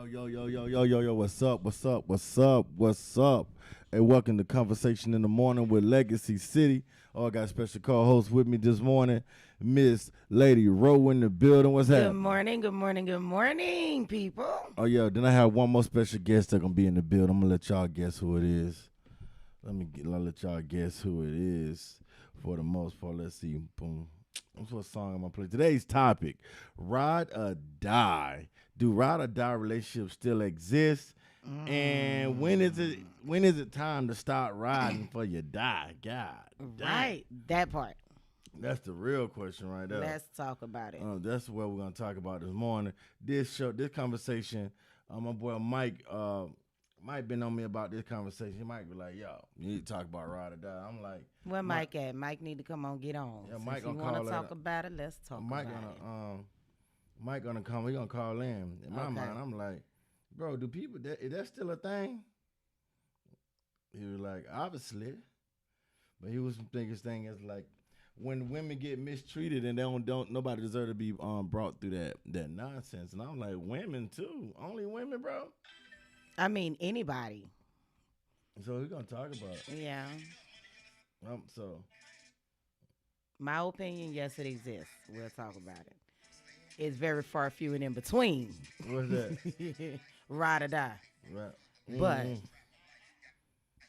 Yo, what's up? Hey, welcome to Conversation in the Morning with Legacy City. Oh, I got a special co-host with me this morning, Miss Lady Rowe in the building. What's Good happening? morning, good morning, good morning, people. Oh, yeah, then I have one more special guest that's going to be in the building. I'm going to let y'all guess who it is. I'll let y'all guess who it is for the most part. Let's see. Boom. What's what song I'm going to play? Today's topic, ride or die. Do ride or die relationships still exist? And when is it time to start riding for your die? God damn. Right, that part. That's the real question right there. Let's talk about it. That's what we're gonna talk about this morning. This conversation, my boy Mike been on me about this conversation. He might be like, yo, you need to talk about ride or die. I'm like, Where Mike at? Mike need to come on, get on. Yeah, Since Mike you gonna want call to it. talk about it, let's talk Mike about gonna it. Mike gonna come. He gonna call in. In my Okay. mind, I'm like, bro, do people is that still a thing? He was like, obviously, but he was thinking his thing is like when women get mistreated and they don't nobody deserve to be brought through that nonsense. And I'm like, women too, only women, bro. I mean, anybody. So we're gonna talk about it. Yeah. So My opinion, yes, it exists. We'll talk about it. It's very far few and in between. what's that? Ride or die. Right. But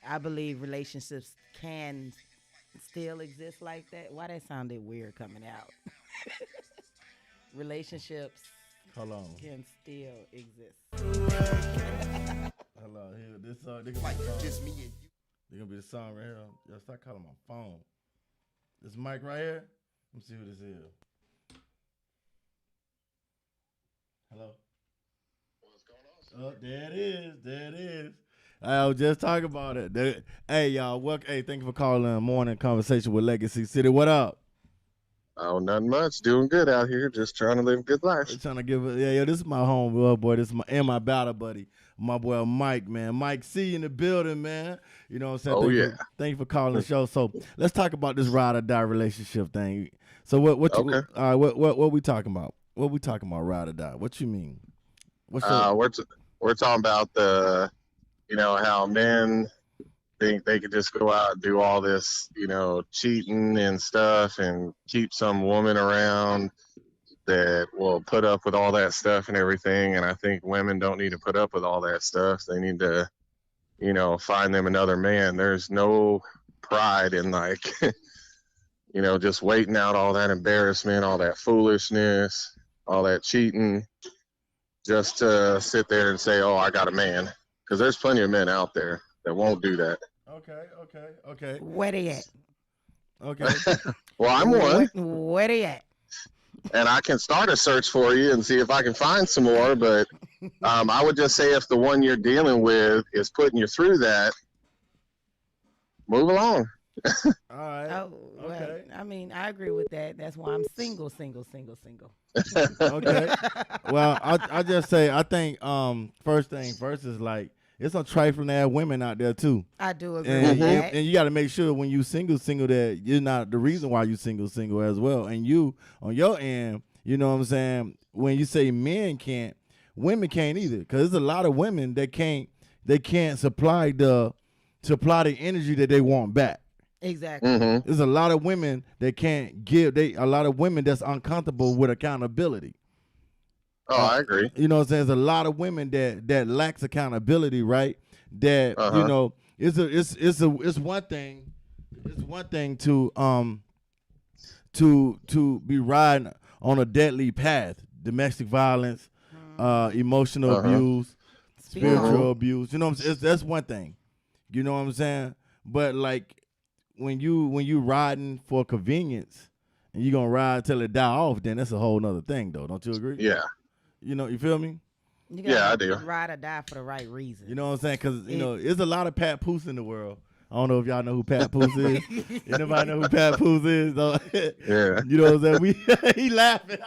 I believe relationships can still exist like that. Why that sounded weird coming out? Relationships Hold on. can still exist. Hold on. Here, this song. This like just me and you. They're gonna be the song right here. Yo, start calling my phone. This mic right here. Let me see who this is. Hello. What's going on, sir? Oh, there it is. There it is. I was just talking about it. Hey, y'all. Hey, thank you for calling in Morning Conversation with Legacy City. What up? Oh, nothing much. Doing good out here. Just trying to live a good life. We're trying to give it. Yeah, this is my home boy. This is my battle buddy, my boy Mike, man. Mike C in the building, man. You know what I'm saying? Thank you for calling the show. So let's talk about this ride or die relationship thing. So Okay. what we talking about? What we talking about, ride or die? What you mean? What's your We're talking about how men think they could just go out and do all this, cheating and stuff and keep some woman around that will put up with all that stuff and everything. And I think women don't need to put up with all that stuff. They need to, find them another man. There's no pride in like, just waiting out all that embarrassment, all that foolishness, all that cheating, just to sit there and say, "Oh, I got a man," because there's plenty of men out there that won't do that. okay. Where they at? Okay. Well, I'm one, Where they at? and I can start a search for you and see if I can find some more. But I would just say if the one you're dealing with is putting you through that, move along. All right. Oh, well, Okay. I mean, I agree with that. That's why I'm single. Okay. Well, I just say I think first thing first is like it's some trifling ass women out there too. I do agree And, with that. and you got to make sure when you single that you're not the reason why you single as well. And you on your end, you know what I'm saying? When you say men can't, women can't either. Because there's a lot of women that can't supply the energy that they want back. Exactly. Mm-hmm. There's a lot of women that can't give. A lot of women that's uncomfortable with accountability. Oh, I agree. You know what I'm saying? There's a lot of women that lacks accountability, right? That it's one thing. It's one thing to be riding on a deadly path, domestic violence, emotional abuse, spiritual abuse. You know what I'm saying? That's one thing. You know what I'm saying? But like when you riding for convenience and you gonna ride till it die off, then that's a whole nother thing, though. Don't you agree? Yeah. You feel me? You Yeah, I gotta do. ride or die for the right reason. You know what I'm saying? Because there's a lot of Pat Poose in the world. I don't know if y'all know who Pat Poose is. Anybody know who Pat Poose is? Though? Yeah. You know what I'm saying? He laughing.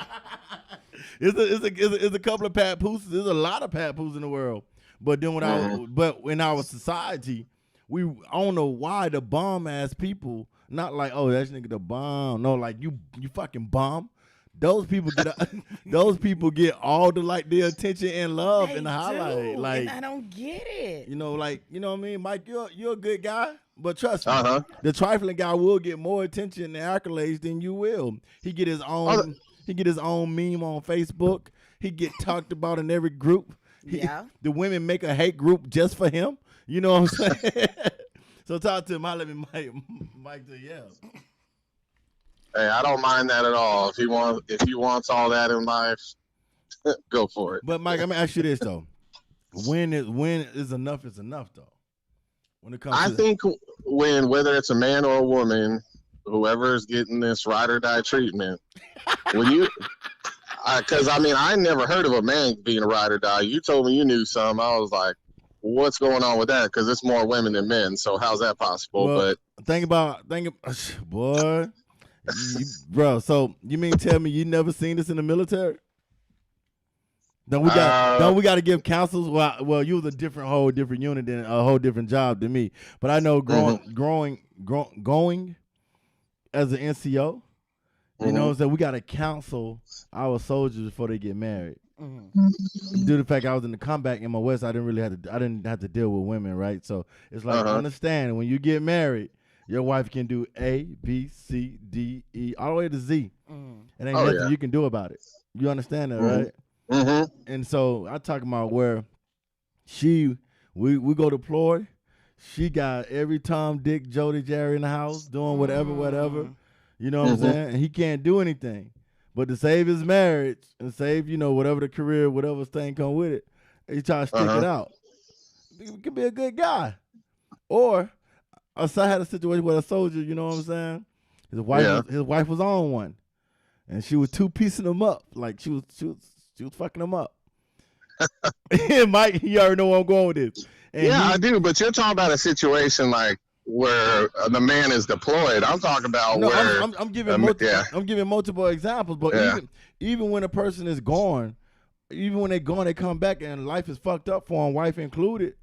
It's a couple of Pat Pooses. There's a lot of Pat Pooses in the world. But then but in our society, I don't know why the bomb ass people, not like, oh, that nigga the bomb. No, like you fucking bomb. those people get all the attention and love They and the highlight. do, Like, and I don't get it. you know what I mean? Mike, you're a good guy, but trust me, Uh-huh. the trifling guy will get more attention and accolades than you will. He get his own meme on Facebook. He get talked about in every group. Yeah. The women make a hate group just for him. You know what I'm saying? So talk to him. I'll let me Mike to yeah. Hey, I don't mind that at all. If he wants all that in life, go for it. But Mike, I'm gonna ask you this though: when is enough is enough though? When it comes, I think whether it's a man or a woman, whoever is getting this ride or die treatment, because I never heard of a man being a ride or die. You told me you knew some. I was like, what's going on with that? Because it's more women than men. So how's that possible? well, think about, boy, bro. So you mean tell me you never seen this in the military? Don't we got to give counsels? Well, you was a whole different unit and a whole different job than me. But I know going as an NCO, you know what I'm saying? We got to counsel our soldiers before they get married. Due to the fact I was in the combat in my West, I didn't have to deal with women, right? So it's like understand when you get married, your wife can do A, B, C, D, E, all the way to Z. And ain't nothing you can do about it. You understand that, right? Mm-hmm. And so I talk about where we go deploy. She got every Tom, Dick, Jody, Jerry in the house doing whatever. You know what I'm saying? And he can't do anything. But to save his marriage and save, whatever the career, whatever thing come with it, he try to stick it out. He could be a good guy. Or I had a situation with a soldier, you know what I'm saying? His wife was on one. And she was two-piecing him up. Like she was fucking him up. Mike, you already know where I'm going with this. And I do. But you're talking about a situation like where the man is deployed. I'm talking about where I'm giving multiple examples. But even when a person is gone, even when they're gone, they come back and life is fucked up for them, wife included.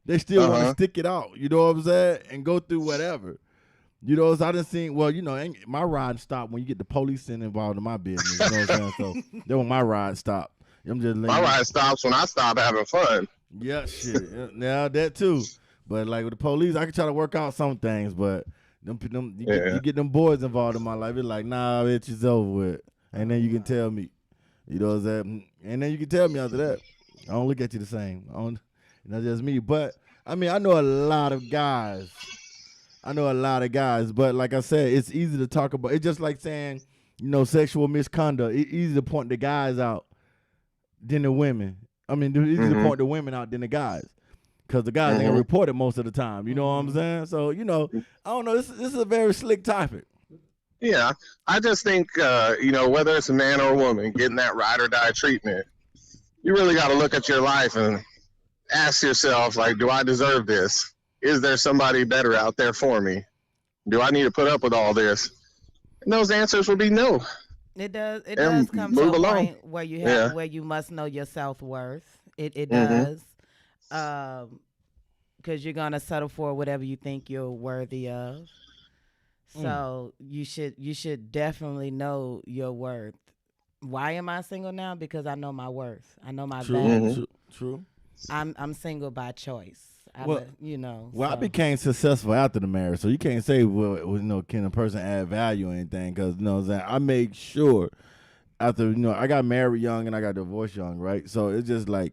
They still want to stick it out. You know what I'm saying? And go through whatever. You know, so I done seen, my ride stopped when you get the police involved in my business. You know what I'm saying? So that when my ride stopped. My ride stops when I stop having fun. Yeah, shit. Now that too. But like with the police, I can try to work out some things, but you get them boys involved in my life. It's like, nah, bitch, it's over with. And then you can tell me. You know what I'm saying? And then you can tell me after that. I don't look at you the same. Not just me. But I know a lot of guys. But like I said, it's easy to talk about. It's just like saying, sexual misconduct. It's easy to point the guys out than the women. It's easy to point the women out than the guys. Because the guys ain't gonna report it most of the time. You know what I'm saying? So, I don't know. This is a very slick topic. Yeah. I just think, whether it's a man or a woman getting that ride or die treatment, you really got to look at your life and ask yourself, like, do I deserve this? Is there somebody better out there for me? Do I need to put up with all this? And those answers would be no. It does come to a point where you have where you must know your self-worth. It does. Because you're gonna settle for whatever you think you're worthy of. So you should definitely know your worth. Why am I single now? Because I know my worth. I know my value. True. I'm single by choice. I became successful after the marriage, so you can't say, can a person add value or anything? Because I made sure after I got married young and I got divorced young, right? So it's just like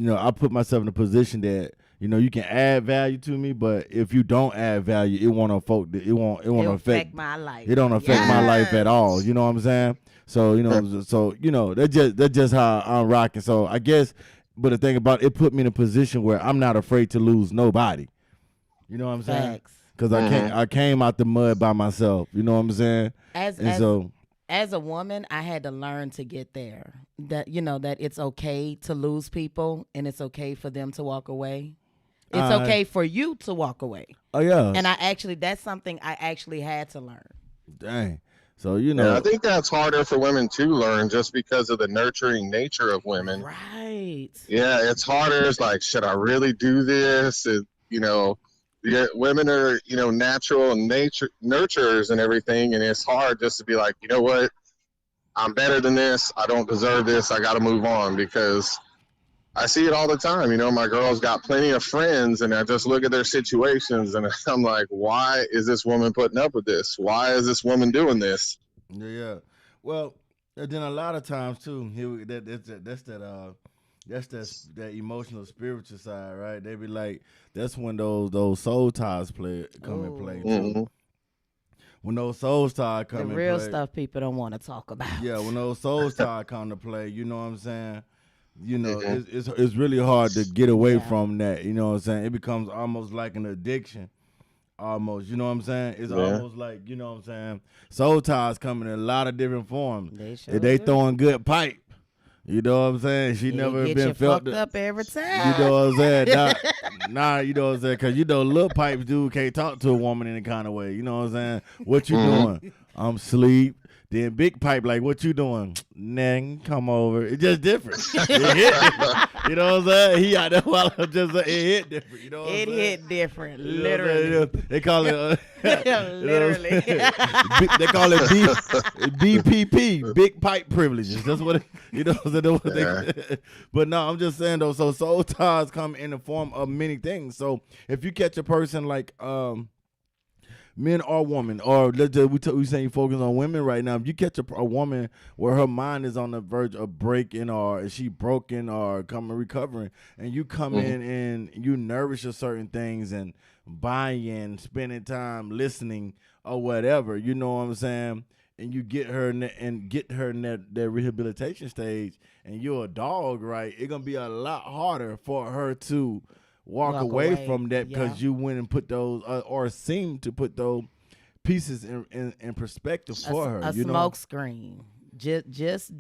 I put myself in a position that you can add value to me, but if you don't add value, it won't affect my life. It don't affect my life at all. You know what I'm saying? So that's just how I'm rocking. So I guess. But the thing about it put me in a position where I'm not afraid to lose nobody. You know what I'm saying? Because I came out the mud by myself. You know what I'm saying? As a woman, I had to learn to get there. That that it's okay to lose people and it's okay for them to walk away. It's okay for you to walk away. Oh yeah. And that's something I actually had to learn. Dang. So I think that's harder for women to learn just because of the nurturing nature of women. Right. Yeah, it's harder. It's like, should I really do this? Women are natural and nature nurturers and everything, and it's hard just to be like, you know what? I'm better than this. I don't deserve this. I got to move on, because I see it all the time. You know, my girl's got plenty of friends, and I just look at their situations, and I'm like, why is this woman putting up with this? Why is this woman doing this? Yeah, yeah. Well, and then a lot of times too, that's that emotional spiritual side, right? They be like, that's when those soul ties come in play too. Mm-hmm. When those soul ties come The in real play, stuff people don't want to talk about. yeah, when those soul ties come to play, you know what I'm saying? You know, Mhm. it's really hard to get away Yeah. from that. You know what I'm saying? It becomes almost like an addiction. Almost, you know what I'm saying? It's Yeah. almost like, you know what I'm saying? Soul ties come in a lot of different forms. They sure If they do. throwing good pipe, you know what I'm saying? She It never get been you felt. fucked up every time. You know what I'm saying? Nah, you know what I'm saying? Because you know, little pipes dude can't talk to a woman in any kind of way. You know what I'm saying? What you doing? I'm asleep. Then big pipe, like, what you doing? Nah, come over. It's just different. It hit different. You know what I'm saying? He out there while I'm just saying, it hit different. You know what I'm It saying? hit different, You know what I'm literally. saying? They call it you know what I'm Literally. saying? They call it BPP, big pipe privileges. That's what you know. That's what they, but no, I'm just saying though. So soul ties come in the form of many things. So if you catch a person like men or woman, or we saying focus on women right now. If you catch a woman where her mind is on the verge of breaking, or is she broken, or recovering, and you come in and you nourish her certain things and buying, spending time listening or whatever, you know what I'm saying? And you get her in that rehabilitation stage, and you're a dog, right? It's gonna be a lot harder for her to walk away from that, because you went and put those or seem to put those pieces in perspective for her. A You know? smoke screen, just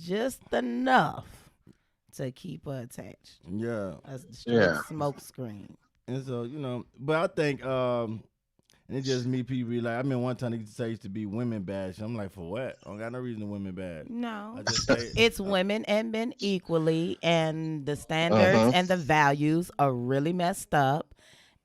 enough to keep her attached. Yeah. A straight Yeah. smoke screen. And so, you know, but I think and it's just me, people be like, I mean, one time they used to say it used to be women bash. I'm like, for what? I don't got no reason to women bash. No. I just say It's women and men equally, and the standards and the values are really messed up,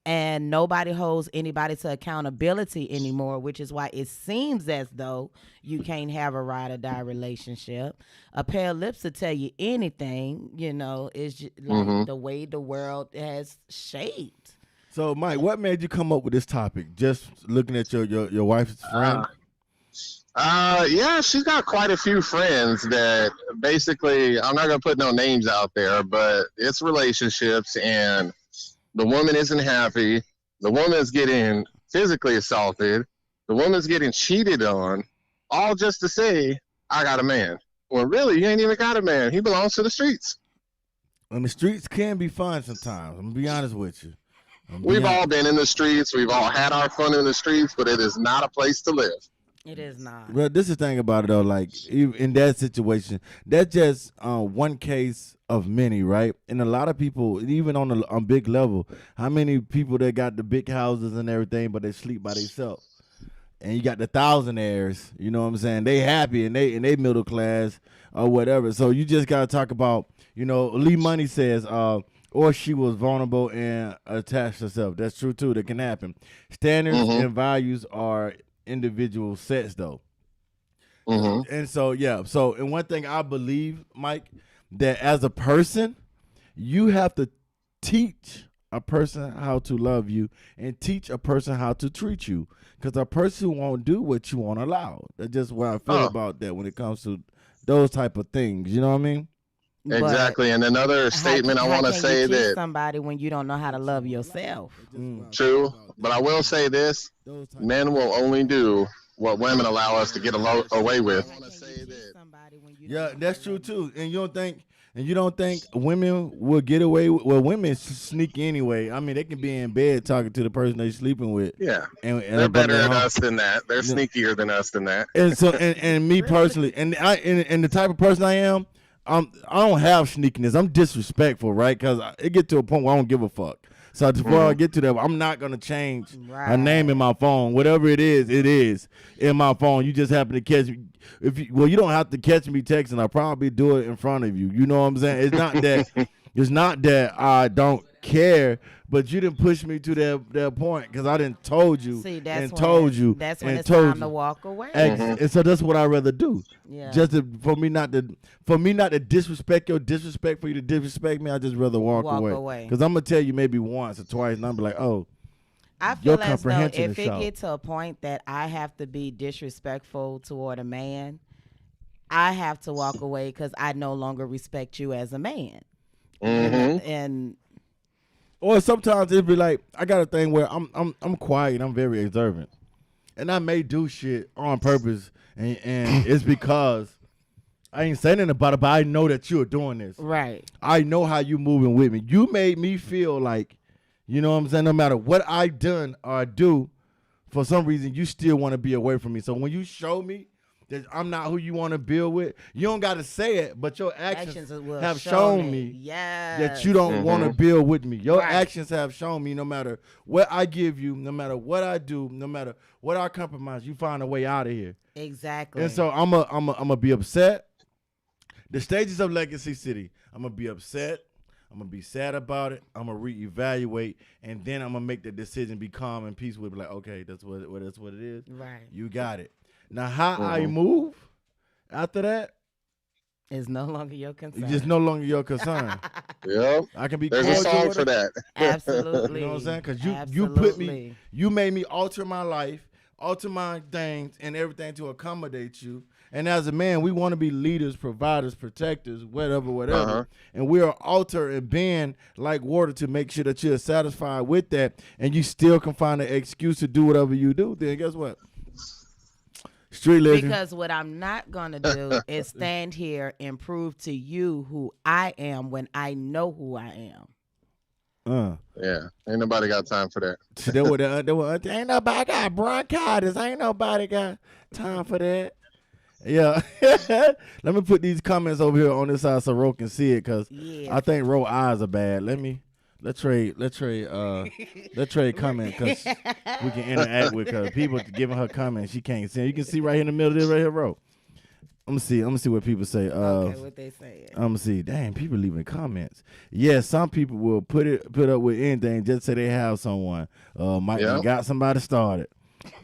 and nobody holds anybody to accountability anymore, which is why it seems as though you can't have a ride or die relationship. A pair of lips to tell you anything, you know, is just like the way the world has shaped. So, Mike, what made you come up with this topic? Just looking at your wife's friend? Yeah, she's got quite a few friends that basically, I'm not going to put no names out there, but it's relationships, and the woman isn't happy. The woman's getting physically assaulted. The woman's getting cheated on, all just to say, I got a man. Well, really, you ain't even got a man. He belongs to the streets. And the streets can be fun sometimes. I'm going to be honest with you. We've all been in the streets. We've all had our fun in the streets, but it is not a place to live. It is not. Well, this is the thing about it though. Like in that situation, that's just one case of many, right? And a lot of people, even on big level, how many people that got the big houses and everything, but they sleep by themselves? And you got the thousandaires, you know what I'm saying? They happy and they middle class or whatever. So you just gotta talk about, you know, Lee Money says, or she was vulnerable and attached herself. That's true too. That can happen. Standards and values are individual sets though. And so yeah. So and one thing I believe, Mike, that as a person, you have to teach a person how to love you and teach a person how to treat you. Because a person won't do what you won't allow. That's just what I feel about that when it comes to those type of things. You know what I mean? Exactly. And another statement I want to say that somebody when you don't know how to love yourself. True, but I will say this: men will only do what women allow us to get away with. Yeah, that's true too. And you don't think women will get away with, well, women sneak anyway. I mean, they can be in bed talking to the person they're sleeping with. Yeah. And they're better at us than that. They're sneakier than us than that. And so and me personally, and the type of person I am, I don't have sneakiness. I'm disrespectful, right? Because it get to a point where I don't give a fuck. So before I get to that, I'm not gonna change her name in my phone. Whatever it is in my phone. You just happen to catch me. You don't have to catch me texting. I'll probably do it in front of you. You know what I'm saying? It's not that. It's not that I don't care, but you didn't push me to that point because I didn't told you See, that's and when told you that's when and it's told time you. to walk away. And so that's what I'd rather do. Yeah. Just for me not to disrespect your disrespect for you to disrespect me. I just rather walk away. Because I'm gonna tell you maybe once or twice, and I'm be like, oh, I your feel as though comprehension if is it shallow. gets to a point that I have to be disrespectful toward a man, I have to walk away because I no longer respect you as a man. And Or sometimes it'd be like I got a thing where I'm quiet, I'm very observant, and I may do shit on purpose, and it's because I ain't saying anything about it, but I know that you're doing this. right. I know how you moving with me. You made me feel like, you know what I'm saying, no matter what I done or I do, for some reason you still want to be away from me. So when you show me that I'm not who you want to build with, you don't got to say it, but your actions will have show shown me yes. that you don't want to build with me. Your Right. actions have shown me no matter what I give you, no matter what I do, no matter what I compromise, you find a way out of here. Exactly. And so I'm a be upset. The stages of Legacy City, I'm going to be upset. I'm going to be sad about it. I'm going to reevaluate. And then I'm going to make the decision, be calm and peaceful. Be like, okay, that's what it is. right. You got it. Now, how I move after that It's no longer your concern. is just no longer your concern. Yep. I can be There's a cordial song with for it. that. Absolutely. You know what I'm saying? Because you put me, Absolutely. you made me alter my life, alter my things and everything to accommodate you. And as a man, we want to be leaders, providers, protectors, whatever. Uh-huh. And we are alter and bend like water to make sure that you're satisfied with that, and you still can find an excuse to do whatever you do. Then guess what? Street legend. Because what I'm not going to do is stand here and prove to you who I am when I know who I am. Yeah. Ain't nobody got time for that. So ain't nobody got bronchitis. Ain't nobody got time for that. Yeah. Let me put these comments over here on this side so Ro can see it, because Yeah. I think Ro eyes are bad. Let's trade comment, because we can interact with her. People giving her comments she can't see. You can see right here in the middle of this right here, Ro. I'm gonna see what people say. Okay, what they saying. I'm gonna see. Dang, people leaving comments. Yeah, some people will put up with anything just say they have someone. Might Yeah. got somebody started.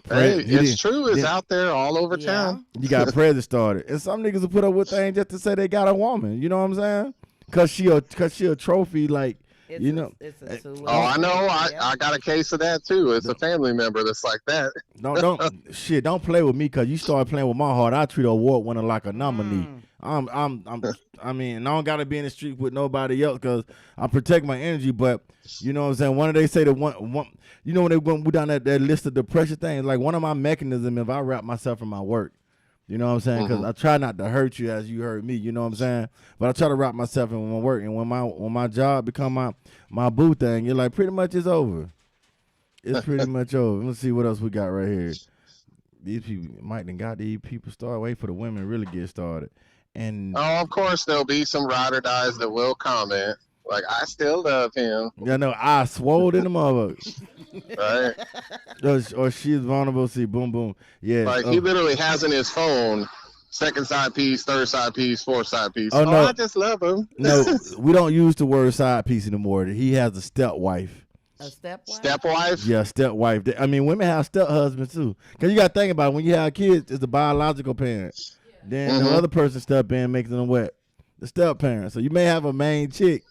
Hey, You it's did- true. It's did- out there all over town. You got President started, and some niggas will put up with things just to say they got a woman. You know what I'm saying? Cause she a trophy, like It's you know. it's a two-way Oh, I know. street. I got a case of that too. It's a family member that's like that. Don't play with me, cause you start playing with my heart. I treat a award winner like a nominee. I mean, I don't gotta be in the street with nobody else, cause I protect my energy. But you know what I'm saying? One of they say that one you know when we down that list of depression things, like one of my mechanisms if I wrap myself in my work. You know what I'm saying? Because I try not to hurt you as you hurt me. You know what I'm saying? But I try to wrap myself in my work, and when my job become my boo thing, you're like pretty much it's over. It's pretty much over. Let's see what else we got right here. These people might have got these people started. Wait for the women to really get started. And Oh, of course there'll be some ride or dies that will comment like, "I still love him," yeah, no, I swole in the motherfucker. right? Or she's vulnerable. See, boom, boom. Yeah. Like he literally has in his phone second side piece, third side piece, fourth side piece. Oh, no. I just love him. No, we don't use the word side piece anymore. He has a stepwife. A stepwife? Stepwife. Yeah, stepwife. I mean, women have step husbands too. Cause you got to think about it, when you have kids, it's the biological parent. Then the other person step in, makes them what? The step parent. So you may have a main chick,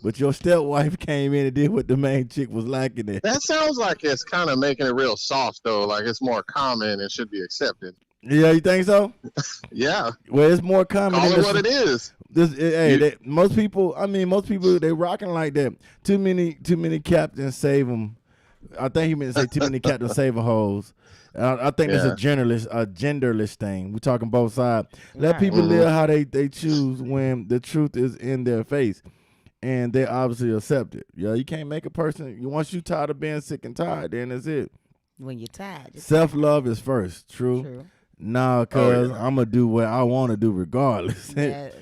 but your stepwife came in and did what the main chick was lacking there. That sounds like it's kind of making it real soft though. Like it's more common and should be accepted. Yeah, you think so? Yeah. Well, it's more common. Call than it what it is. Most people, they rocking like that. Too many captains save them. I think he meant to say too many captains save a hoes. I think it's a genderless thing. We're talking both sides. Let Right. people live how they choose when the truth is in their face, and they obviously accept it. Yeah, you can't make a person. Once you tired of being sick and tired, then that's it. When you're tired. It's Self love is first. True. Nah, cause I'm gonna do what I want to do regardless. Yes.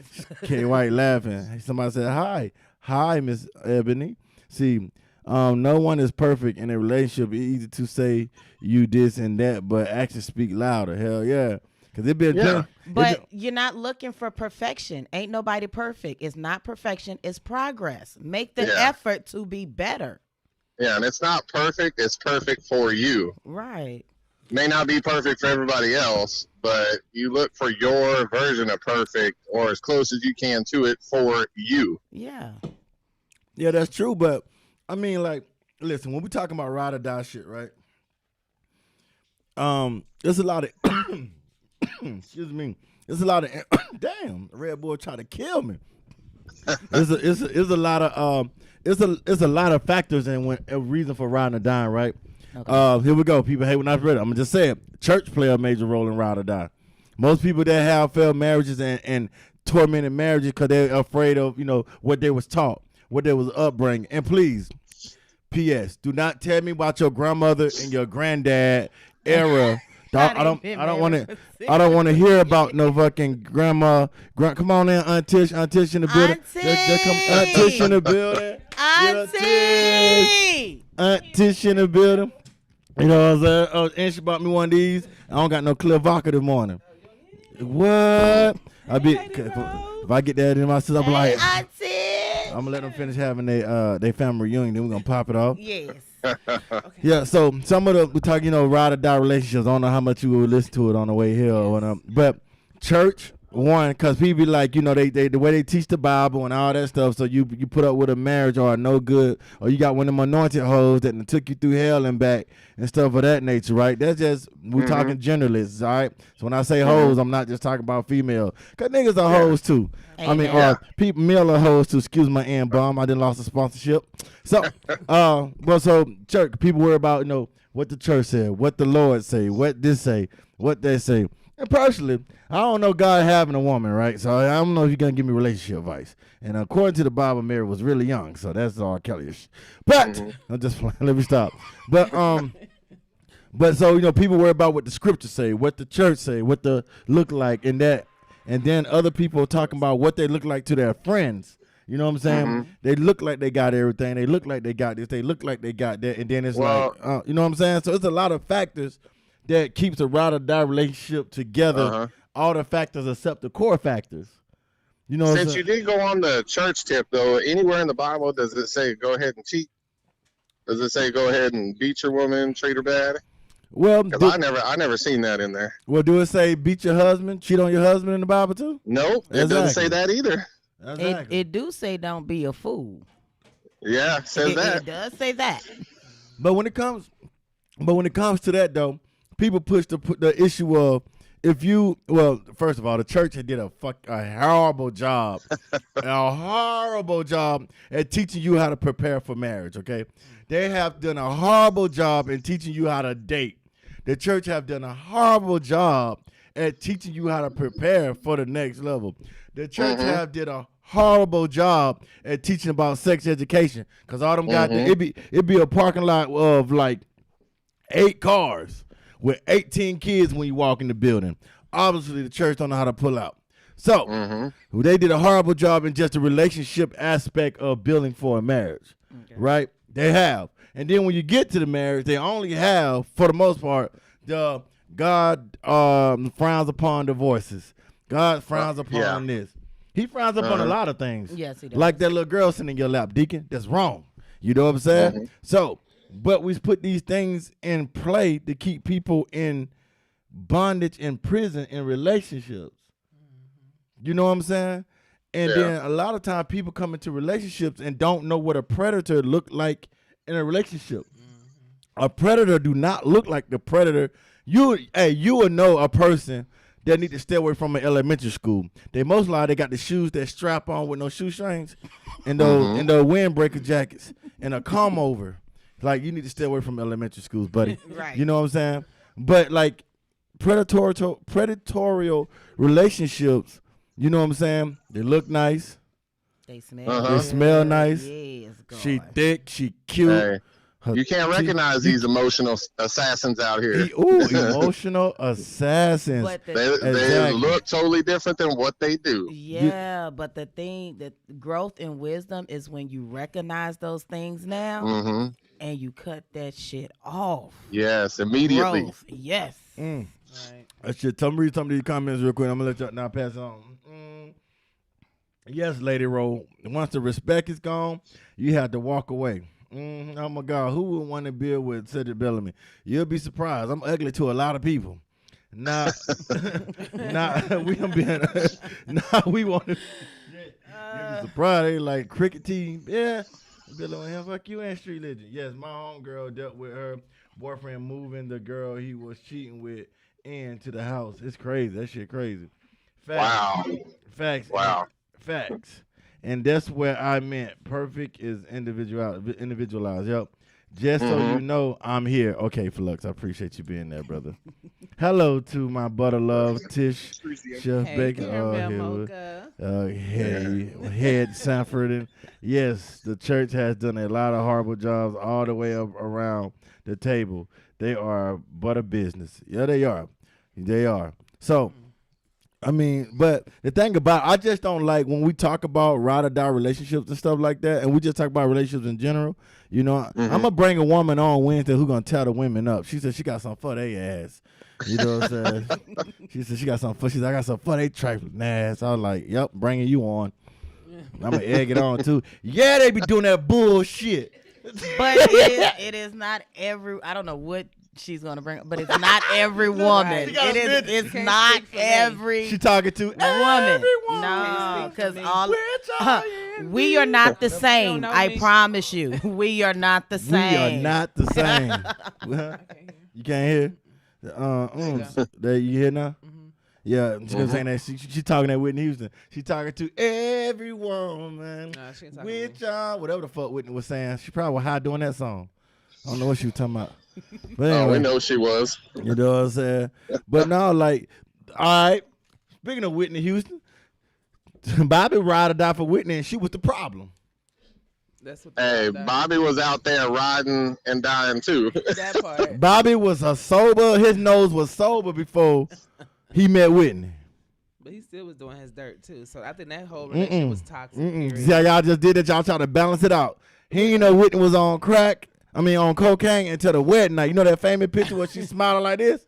K White laughing. Somebody said, hi, Miss Ebony. See, no one is perfect in a relationship. It's easy to say you this and that, but actions speak louder. Hell yeah. Because it been Yeah. But you're not looking for perfection. Ain't nobody perfect. It's not perfection. It's progress. Make the Yeah. effort to be better. Yeah, and it's not perfect. It's perfect for you. Right. May not be perfect for everybody else, but you look for your version of perfect or as close as you can to it for you. Yeah. Yeah, that's true. But I mean, like, listen, when we talking about ride or die shit, right? There's a lot of excuse me. There's a lot of damn. The Red Bull tried to kill me. It's a lot of it's a lot of factors and when a reason for riding or dying, right? Okay. Here we go. People hate when I read it. I'm gonna just say it. Church play a major role in ride or die. Most people that have failed marriages and tormented marriages because they're afraid of what they was taught, what they was upbringing. And please, P.S. Do not tell me about your grandmother and your granddad era. I don't want to hear about no fucking grandma. Come on in, Aunt Tish. Aunt Tish in the building. Aunt Tish in the building. Auntie. Aunt Tish in the building. You know what I'm saying? And she bought me one of these. I don't got no clear vodka this morning. What? If I get that in my sister, I'm like, Auntie. I'm gonna let them finish having their family reunion. Then we're gonna pop it off. Yes. Yeah, so some of we talk, ride or die relationships. I don't know how much you will listen to it on the way here or whatever. But church, one, because people like, they the way they teach the Bible and all that stuff. So you put up with a marriage or a no good, or you got one of them anointed hoes that took you through hell and back and stuff of that nature, right? That's just, we talking generalists, all right? So when I say hoes, I'm not just talking about female. Because niggas are hoes too. I mean, people, male are hoes too. Excuse my N-bomb. I didn't lost a sponsorship. So, so church, people worry about, what the church said, what the Lord say, what this say, what they say. And personally, I don't know God having a woman, right? So I don't know if you're going to give me relationship advice. And according to the Bible, Mary was really young. So that's all Kelly-ish. But, I'm just playing. Let me stop. But so, people worry about what the scriptures say, what the church say, what the look like and that. And then other people are talking about what they look like to their friends. You know what I'm saying? They look like they got everything. They look like they got this. They look like they got that. And then it's you know what I'm saying? So it's a lot of factors that keeps a ride or die relationship together. All the factors except the core factors. You know. Since you did go on the church tip, though, anywhere in the Bible does it say go ahead and cheat? Does it say go ahead and beat your woman, treat her bad? Well, because I never seen that in there. Well, do it say beat your husband, cheat on your husband in the Bible too? Nope, it doesn't say that either. Exactly. It do say don't be a fool. Yeah, it says that. It does say that. But when it comes to that though, people push the issue of first of all, the church did a horrible job, at teaching you how to prepare for marriage. Okay, they have done a horrible job in teaching you how to date. The church have done a horrible job at teaching you how to prepare for the next level. The church have did a horrible job at teaching about sex education because all them got it'd be a parking lot of like 8 cars with 18 kids when you walk in the building. Obviously, the church don't know how to pull out. So they did a horrible job in just the relationship aspect of building for a marriage, right? They have. And then when you get to the marriage, they only have, for the most part, God frowns upon divorces. God frowns upon this. He frowns upon a lot of things. Yes, he does. Like that little girl sitting in your lap, Deacon. That's wrong. You know what I'm saying? So, but we put these things in play to keep people in bondage in prison in relationships. You know what I'm saying? And then a lot of times people come into relationships and don't know what a predator look like in a relationship. A predator do not look like the predator. You will know a person that need to stay away from an elementary school. They most likely they got the shoes that strap on with no shoestrings and those windbreaker jackets and a comb over. Like, you need to stay away from elementary schools, buddy. Right. You know what I'm saying? But like predatorial relationships, you know what I'm saying? They look nice. They smell. They smell nice. Yes, God. She thick. She cute. Hey, you can't recognize these emotional assassins out here. Emotional assassins. But They look totally different than what they do. Yeah, but the thing that growth and wisdom is when you recognize those things now and you cut that shit off. Yes, immediately. Growth, yes. Right. That shit. Tell me read some of these comments real quick. I'm gonna let y'all now pass it on. Yes, Lady Roll. Once the respect is gone, you have to walk away. Oh my God, who would want to build with Cedric Bellamy? You'll be surprised. I'm ugly to a lot of people. Nah, we don't be. We want to. You'll be surprised. They like cricket team. Yeah, Bellamy, him, fuck you and Street Legend. Yes, my homegirl dealt with her boyfriend moving the girl he was cheating with into the house. It's crazy. That shit crazy. Facts. Wow. Facts. Wow. Facts. And that's where I meant perfect is individualized. Yep. Just so you know, I'm here. Okay, Flux, I appreciate you being there, brother. Hello to my butter love, Tish, Chef Hey, Bacon, Caramel Head Sanford. And yes, the church has done a lot of horrible jobs all the way up around the table. They are but a business. Yeah, they are. They are. So, I mean, but the thing about I just don't like when we talk about ride or die relationships and stuff like that, and we just talk about relationships in general. You know, I'm gonna bring a woman on Wednesday who gonna tell the women up. She said she got something for their ass. You know what I'm saying? She said she got something for. She said I got something for they trifling ass. I was like, yep, bringing you on. I'm gonna egg it on too. Yeah, they be doing that bullshit. But it is not every. I don't know what she's gonna bring, but it's not every woman. Right. It's not every She talking to woman. everyone. No, because me. all Which are you? we are not the same. know I me. promise you, we are not the We same. are not the same. You can't hear? There you hear now? Yeah, she was saying that she talking to Whitney Houston. She talking to every woman. Nah, she ain't talking to Which whatever the fuck Whitney was saying. She probably was high doing that song. I don't know what she was talking about. But anyway, Oh, we know she was. you know what I'm saying? But now, like, all right, speaking of Whitney Houston, Bobby ride or die for Whitney, and she was the problem. That's what. Hey, Bobby was out there riding and dying too. That part. Bobby was his nose was sober before he met Whitney. But he still was doing his dirt too. So I think that whole relationship was toxic. period. See how y'all just did it? Y'all trying to balance it out. He ain't know Whitney was on crack. I mean, on cocaine until the wedding night. You know that famous picture where she's smiling like this?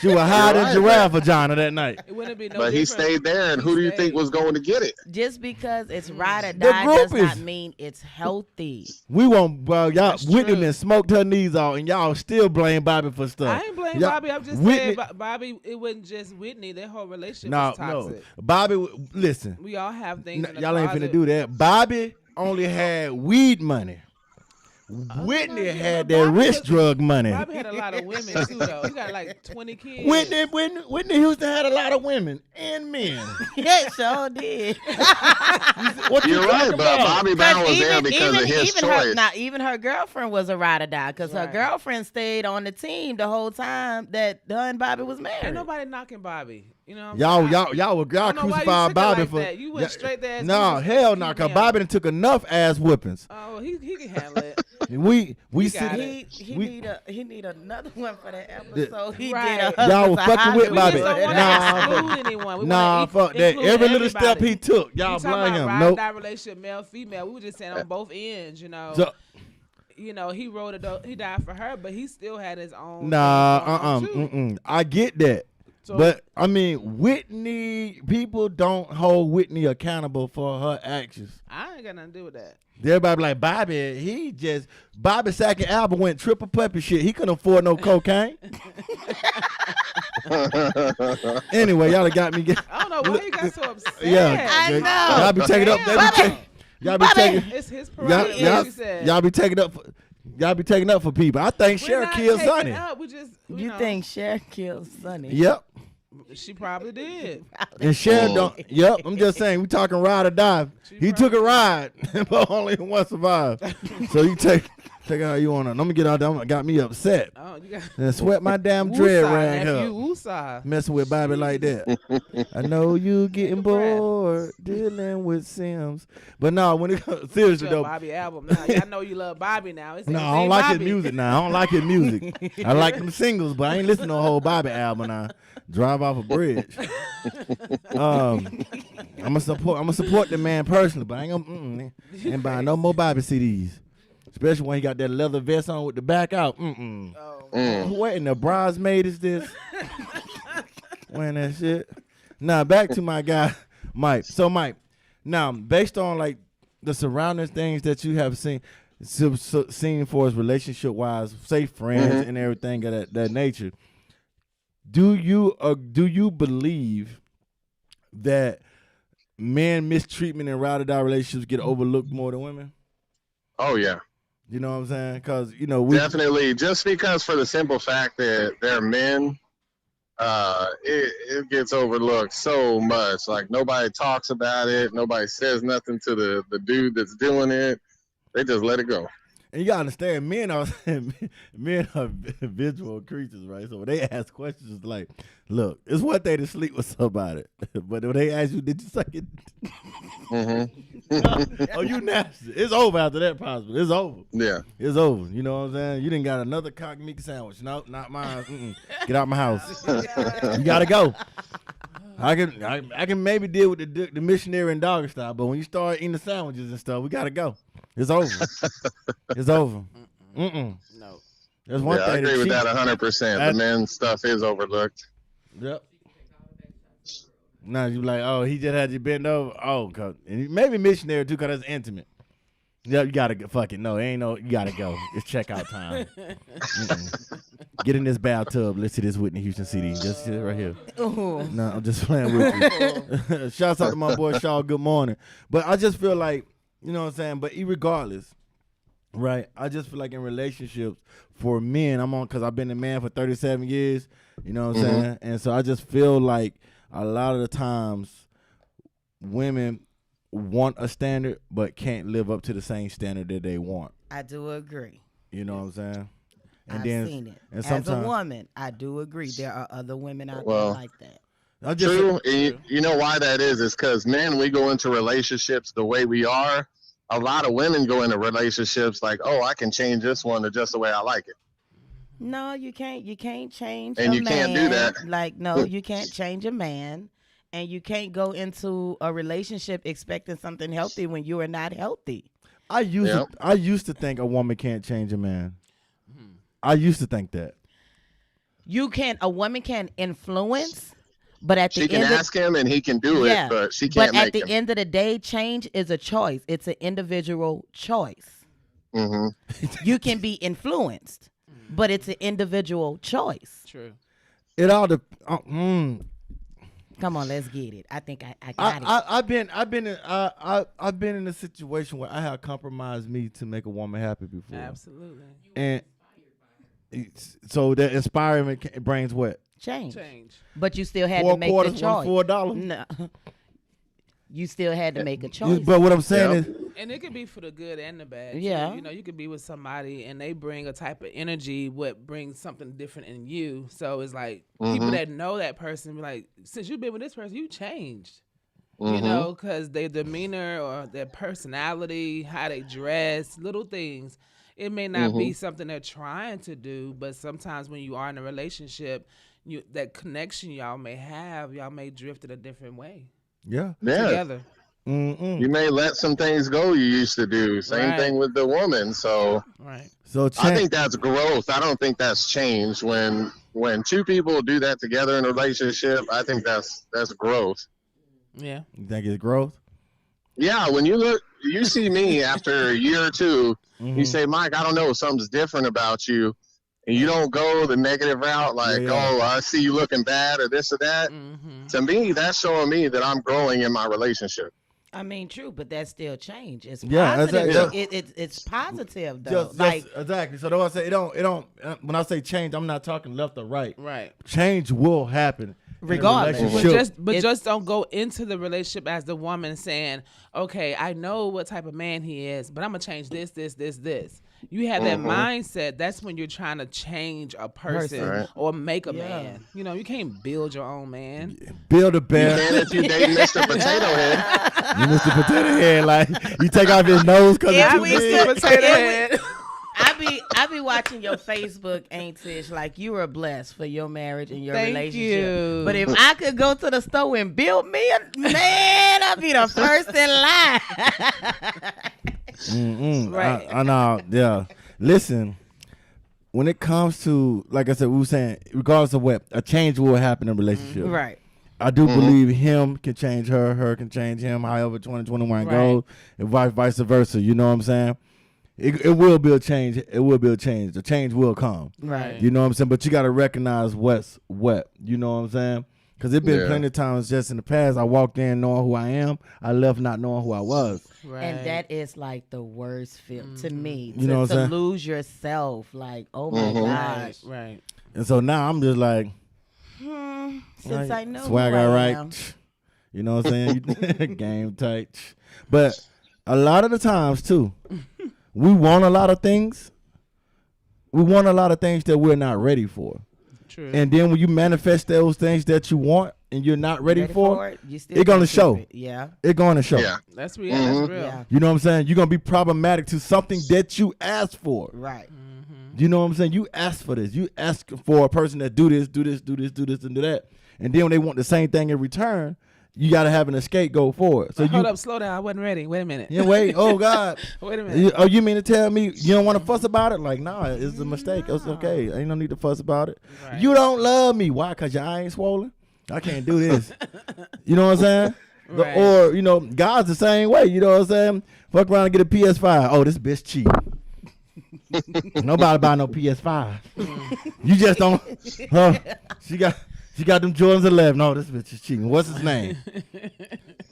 She was hiding giraffe vagina that night. It wouldn't be no But he different. stayed there, and who do you think was going to get it? Just because it's ride or The die does groupies. not mean it's healthy. We won't, well, y'all, That's Whitney true. done smoked her knees out, and y'all still blame Bobby for stuff. I ain't blame Y'all- Bobby. I'm just Whitney- saying, Bobby. It wasn't just Whitney. Their whole relationship No, was toxic. no. Bobby, listen, We all have things. in the y'all ain't closet. finna do that. Bobby only had weed money. Whitney yeah, had but that Bobby rich was- drug money. Bobby had a lot of women too, though. He got like 20 kids. Whitney Houston had a lot of women and men. Yeah, sure did. What you You're right, talking but about? Bobby Brown was there because of his choice. Even her girlfriend was a ride or die because her Right. girlfriend stayed on the team the whole time that her and Bobby was married. Ain't nobody knocking Bobby. You know, Y'all don't know why you crucified took it Bobby like for that. You went straight there. as No, Jesus hell was no, cause female. Bobby done took enough ass whippings. Oh, he can handle it. And we He sit got here- it. He need another one for that episode. He Right. did. Y'all was fucking with We Bobby. just don't want Nah, to exclude anyone. We Nah, wanna fuck that. include Every little step everybody. he took, y'all We talking blame about him. ride or Nope. die relationship, male, female. We were just saying on both ends, you know. So, He he died for her, but he still had his own. nah, thing going on, too. I get that. So- But I mean, Whitney, people don't hold Whitney accountable for her actions. I ain't got nothing to do with that. Everybody be like Bobby's second album went triple puppy shit. He couldn't afford no cocaine. Anyway, y'all got me. I don't know why you got so upset. Yeah, I y- know. Y'all be taking up. They be Bobby. take- Y'all be Bobby. taking. It's his Y'all, prerogative. y'all, She said. y'all be taking up. Y'all be taking up for people. I think We're Cher not killed taking Sonny. up. We just, You know, think Cher killed Sonny? Yep. she probably did. And Cher Oh. don't. Yep. I'm just saying. We talking ride or die. He took a ride, but only one survived. So you take how you want to. Let me get out there. Got me upset. Oh, you got And sweat my damn dread rag nephew, up. woosah. Messing with Bobby like that. I know you getting bored dealing with Sims. But no, when it comes seriously Your though. Bobby album now. Y'all know you love Bobby now. It's No, I everything don't like his Bobby. music now. I don't like his music. I like them singles, but I ain't listening to a whole Bobby album now. Drive off a bridge. I'm gonna support the man personally, but I ain't gonna ain't buying no more Bobby CDs. especially when he got that leather vest on with the back out. What in the bridesmaid is this? Wearing that shit. Now back to my guy, Mike. So Mike, now based on like the surrounding things that you have seen for us relationship wise, say friends and everything of that nature, do you believe that men mistreatment and ride or die relationships get overlooked more than women? Oh yeah. You know what I'm saying? Because we definitely, just because for the simple fact that they're men, it gets overlooked so much. Like nobody talks about it, nobody says nothing to the dude that's doing it. They just let it go. And you gotta understand, men are visual creatures, right? So when they ask questions, it's like, look, it's one thing to sleep with somebody, but when they ask you, did you suck it? Oh, you nasty. It's over after that, possibly. It's over. Yeah. It's over. You know what I'm saying? You didn't got another cock meat sandwich. No, not mine. Get out my house. You gotta go. I can maybe deal with the missionary and doggy style, but when you start eating the sandwiches and stuff, we gotta go. It's over. It's over. No. There's one thing. I agree with that 100%. The men's stuff is overlooked. Yep. Now you like, oh, he just had you bend over. Oh, and maybe missionary too, cause that's intimate. Yeah, you gotta go. Fuck it. No, ain't no. You gotta go. It's checkout time. Get in this bathtub. Let's see this Whitney Houston CD. Just sit right here. Ooh. No, I'm just playing with you. Shouts out to my boy Shaw. Good morning. But I just feel like, you know what I'm saying. But irregardless, right? I just feel like in relationships for men, because I've been a man for 37 years. You know what I'm saying. And so I just feel like a lot of the times women want a standard but can't live up to the same standard that they want. I do agree. You know what I'm saying? And I've seen it. And as a woman, I do agree. There are other women out there like that. True. You know why that is? It's because men, we go into relationships the way we are. A lot of women go into relationships like, oh, I can change this one to just the way I like it. No, you can't. You can't change and a you man. Can't do that. Like, no, you can't change a man. And you can't go into a relationship expecting something healthy when you are not healthy. I used to think a woman can't change a man. I used to think that. A woman can influence, but at the end she can ask him and he can do it, but she can't But at the end of the day, change is a choice. It's an individual choice. You can be influenced, but it's an individual choice. True. It all Come on, let's get it. I think I got it. I've been in a situation where I have compromised me to make a woman happy before. Absolutely. And so that inspiring brings what? Change. But you still had to make the choice. $4. No. You still had to make a choice. But what I'm saying is, and it could be for the good and the bad. Yeah. Too. You know, you could be with somebody and they bring a type of energy what brings something different in you. So it's like people that know that person be like, since you've been with this person, you changed. You know, because their demeanor or their personality, how they dress, little things. It may not be something they're trying to do, but sometimes when you are in a relationship, that connection y'all may drift in a different way. Yeah. Together. You may let some things go you used to do. Same thing with the woman. So I think that's growth. I don't think that's change. When two people do that together in a relationship, I think that's growth. Yeah. You think it's growth? Yeah. When you see me after a year or two, you say, Mike, I don't know, something's different about you. And you don't go the negative route like, oh, I see you looking bad or this or that. To me, that's showing me that I'm growing in my relationship. I mean, true, but that's still change. It's positive. Exactly. It's positive though. Exactly. So though I say it don't. When I say change, I'm not talking left or right. Right. Change will happen. Regardless. But just don't go into the relationship as the woman saying, okay, I know what type of man he is, but I'm going to change this. You have that mindset. That's when you're trying to change a person or make a man. You know, you can't build your own man. Build a bear. You can if you date Mr. Potato Head. You Mr. Potato Head. Like, you take off his nose because it's too big. Potato Head. I be watching your Facebook, ain't Tish? Like, you were blessed for your marriage and your relationship. You. But if I could go to the store and build me a man, I'd be the first in line. Right. I know. Yeah. Listen, when it comes to, like I said, we were saying, regardless of what, a change will happen in a relationship. Right. I do believe him can change her can change him, however 2021 goes, and vice versa. You know what I'm saying? It will be a change. It will be a change. The change will come. Right. You know what I'm saying? But you got to recognize what's what. You know what I'm saying? Because there's been plenty of times just in the past, I walked in knowing who I am. I left not knowing who I was. Right. And that is like the worst feel to me. You know what I'm saying? To lose yourself. Like, oh my gosh. Right. And so now I'm just like, Since I know swag who all I right. am. You know what I'm saying? Game tight. But a lot of the times too, we want a lot of things. We want a lot of things that we're not ready for. True. And then when you manifest those things that you want and you're not ready for it, you still it's gonna can't show. keep it. Yeah. It's going to show. Yeah. That's real. That's real. Yeah. You know what I'm saying? You're going to be problematic to something that you asked for. Right. You know what I'm saying? You asked for this. You ask for a person that do this, and do that. And then when they want the same thing in return, you got to have an escape go forward. So Hold up, slow down. I wasn't ready. Wait a minute. Yeah, wait. Oh, God. Wait a minute. You mean to tell me you don't want to fuss about it? Like, nah, it's a mistake. It's okay. Ain't no need to fuss about it. Right. You don't love me. Why? Because your eye ain't swollen? I can't do this. You know what I'm saying? Right. Or, you know, God's the same way. You know what I'm saying? Fuck around and get a PS5. Oh, this bitch cheap. Nobody buy no PS5. You just don't. Huh? She got them Jordans 11. No, this bitch is cheating. What's his name?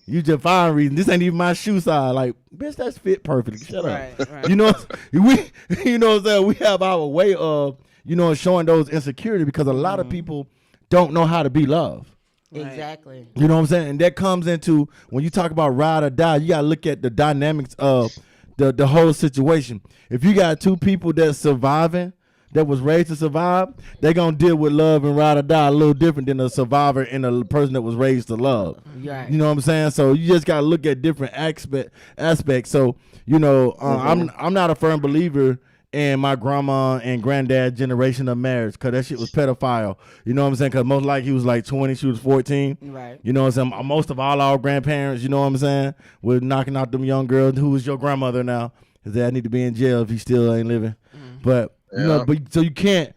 You just find reason. This ain't even my shoe size. Like, bitch, that's fit perfectly. Shut Right, up. right. You know, you know what I'm saying? We have our way of, you know, showing those insecurity because a lot of people don't know how to be loved. Right. Exactly. You know what I'm saying? And that comes into when you talk about ride or die, you gotta look at the dynamics of the whole situation. If you got two people that's surviving, that was raised to survive, they're gonna deal with love and ride or die a little different than a survivor and a person that was raised to love. Right. You know what I'm saying? So you just gotta look at different aspects. So, you know, I'm not a firm believer in my grandma and granddad generation of marriage, because that shit was pedophile. You know what I'm saying? Because most likely he was like 20, she was 14. Right. You know what I'm saying? Most of all our grandparents, you know what I'm saying, were knocking out them young girls. Who is your grandmother now? His dad need to be in jail if he still ain't living. But you know, so you can't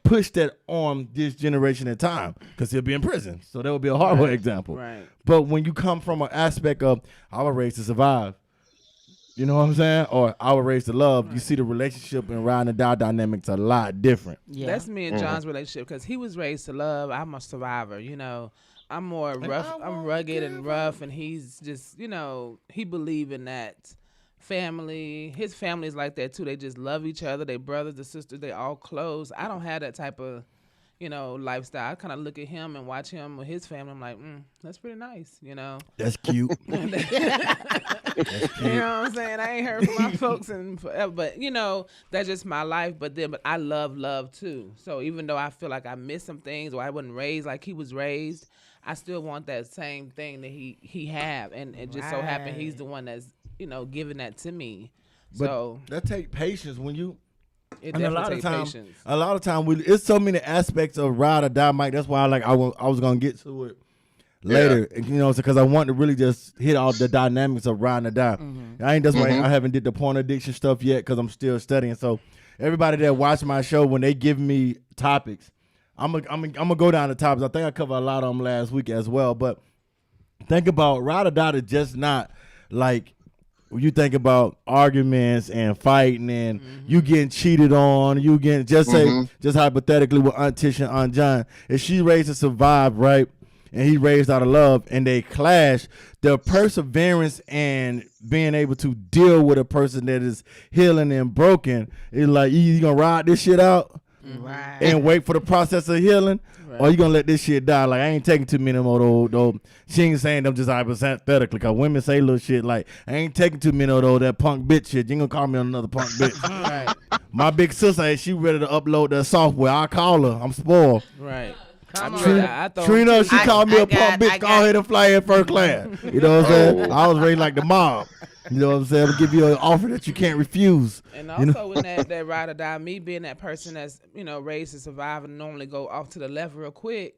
push that on this generation in time because he'll be in prison. So that would be a horrible example. Right. But when you come from an aspect of I was raised to survive, you know what I'm saying, or I was raised to love, you see the relationship and ride and die dynamics a lot different. Yeah. That's me and John's relationship because he was raised to love. I'm a survivor, you know. I'm more rough. I'm rugged and rough, and he's just, you know, he believe in that family. His family is like that too. They just love each other. They brothers, the sisters, they all close. I don't have that type of, you know, lifestyle. I kind of look at him and watch him with his family. I'm like, that's pretty nice, you know. That's cute. You know what I'm saying? I ain't heard from my folks in forever, but you know, that's just my life. But I love love too. So even though I feel like I missed some things, or I wasn't raised like he was raised, I still want that same thing that he have, and it just so happened he's the one that's, you know, giving that to me. But so that take patience when you. it And definitely takes patience. a lot of time, it's so many aspects of ride or die, Mike. That's why I was gonna get to it later, you know, because I want to really just hit all the dynamics of ride or die. That's why I haven't did the porn addiction stuff yet because I'm still studying. So everybody that watch my show, when they give me topics, I'm gonna go down the topics. I think I covered a lot of them last week as well. But think about ride or die is just not like. When you think about arguments and fighting and you getting cheated on, you getting just hypothetically with Aunt Tish and Aunt John, if she raised to survive, right, and he raised out of love, and they clash, the perseverance and being able to deal with a person that is healing and broken is like you gonna ride this shit out Right. and wait for the process of healing. Or you gonna let this shit die? Like I ain't taking too many more though. She ain't saying them just hypothetically, cause women say little shit like I ain't taking too many of those that punk bitch shit. You ain't gonna call me on another punk bitch. Right. My big sister, she ready to upload that software. I call her. I'm spoiled. Right. Come I on. thought Trina, she I- called me I a punk got- bitch. I Go got- ahead and fly in first class. You know what I'm saying? I was raised like the mob. You know what I'm saying? I'm gonna give you an offer that you can't refuse. And You know? also in that ride or die, me being that person that's, you know, raised to survive and normally go off to the left real quick,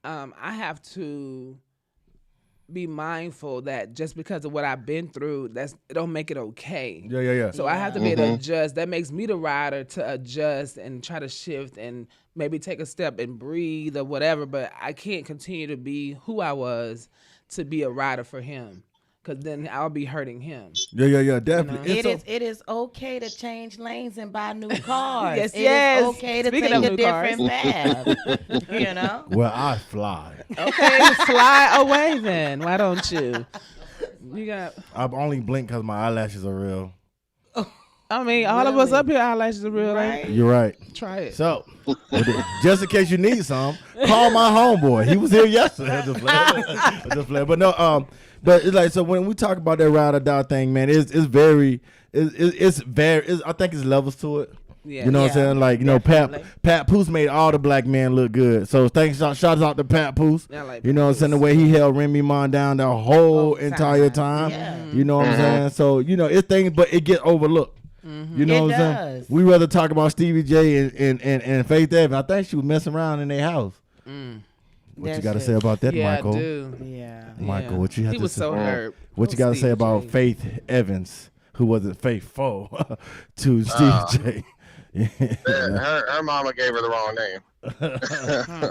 I have to be mindful that just because of what I've been through, it don't make it okay. Yeah. So I have to be able to adjust. That makes me the rider to adjust and try to shift and maybe take a step and breathe or whatever. But I can't continue to be who I was to be a rider for him, because then I'll be hurting him. Yeah, definitely. It is okay to change lanes and buy new cars. Yes, It yes. is okay to Speaking take of a new different path. You know? Well, I fly. Okay, fly away then. Why don't you? You got. I only blink because my eyelashes are real. I mean, all of us up here, eyelashes are real, right? Right. You're right. Try it. So, just in case you need some, call my homeboy. He was here yesterday. Just playing. But no, but it's like, so when we talk about that ride or die thing, man, it's very. I think it's levels to it. Yeah. You know what I'm saying? Like, you know, definitely. Pat Poose made all the black men look good. So shout out to Pat Poose. I like You know what I'm saying? The way he held Remy Ma down the whole entire time. Yeah. You know what I'm saying? So, you know, it's things, but it get overlooked. You know It what I'm saying? does. We rather talk about Stevie J and Faith Evans. I think she was messing around in their house. What you That's got to it. say about that, Yeah, Michael? I do. Yeah. Michael, Yeah. what you have He to was say? so hurt. What you got to say Stevie about J. Faith Evans, who wasn't faithful to Stevie J? Her mama gave her the wrong name.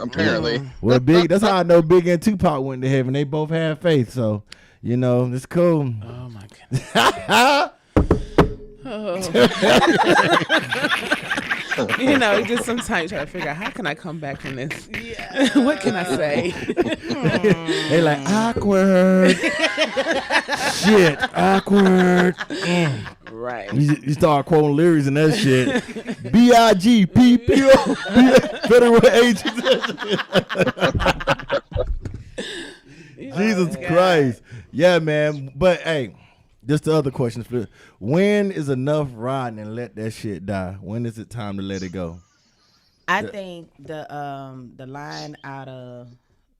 Apparently. Well, Big, that's how I know Big and Tupac went to heaven. They both had faith, so you know it's cool. Oh my goodness. You know, just sometimes you try to figure out how can I come back from this. Yeah. What can I say? They like awkward. Shit, awkward. Right. You start quoting lyrics and that shit. B-I-G-P-P-O. Federal agents. Jesus Christ. Yeah, man. But hey, just the other question. When is enough riding and let that shit die? When is it time to let it go? I think the line out of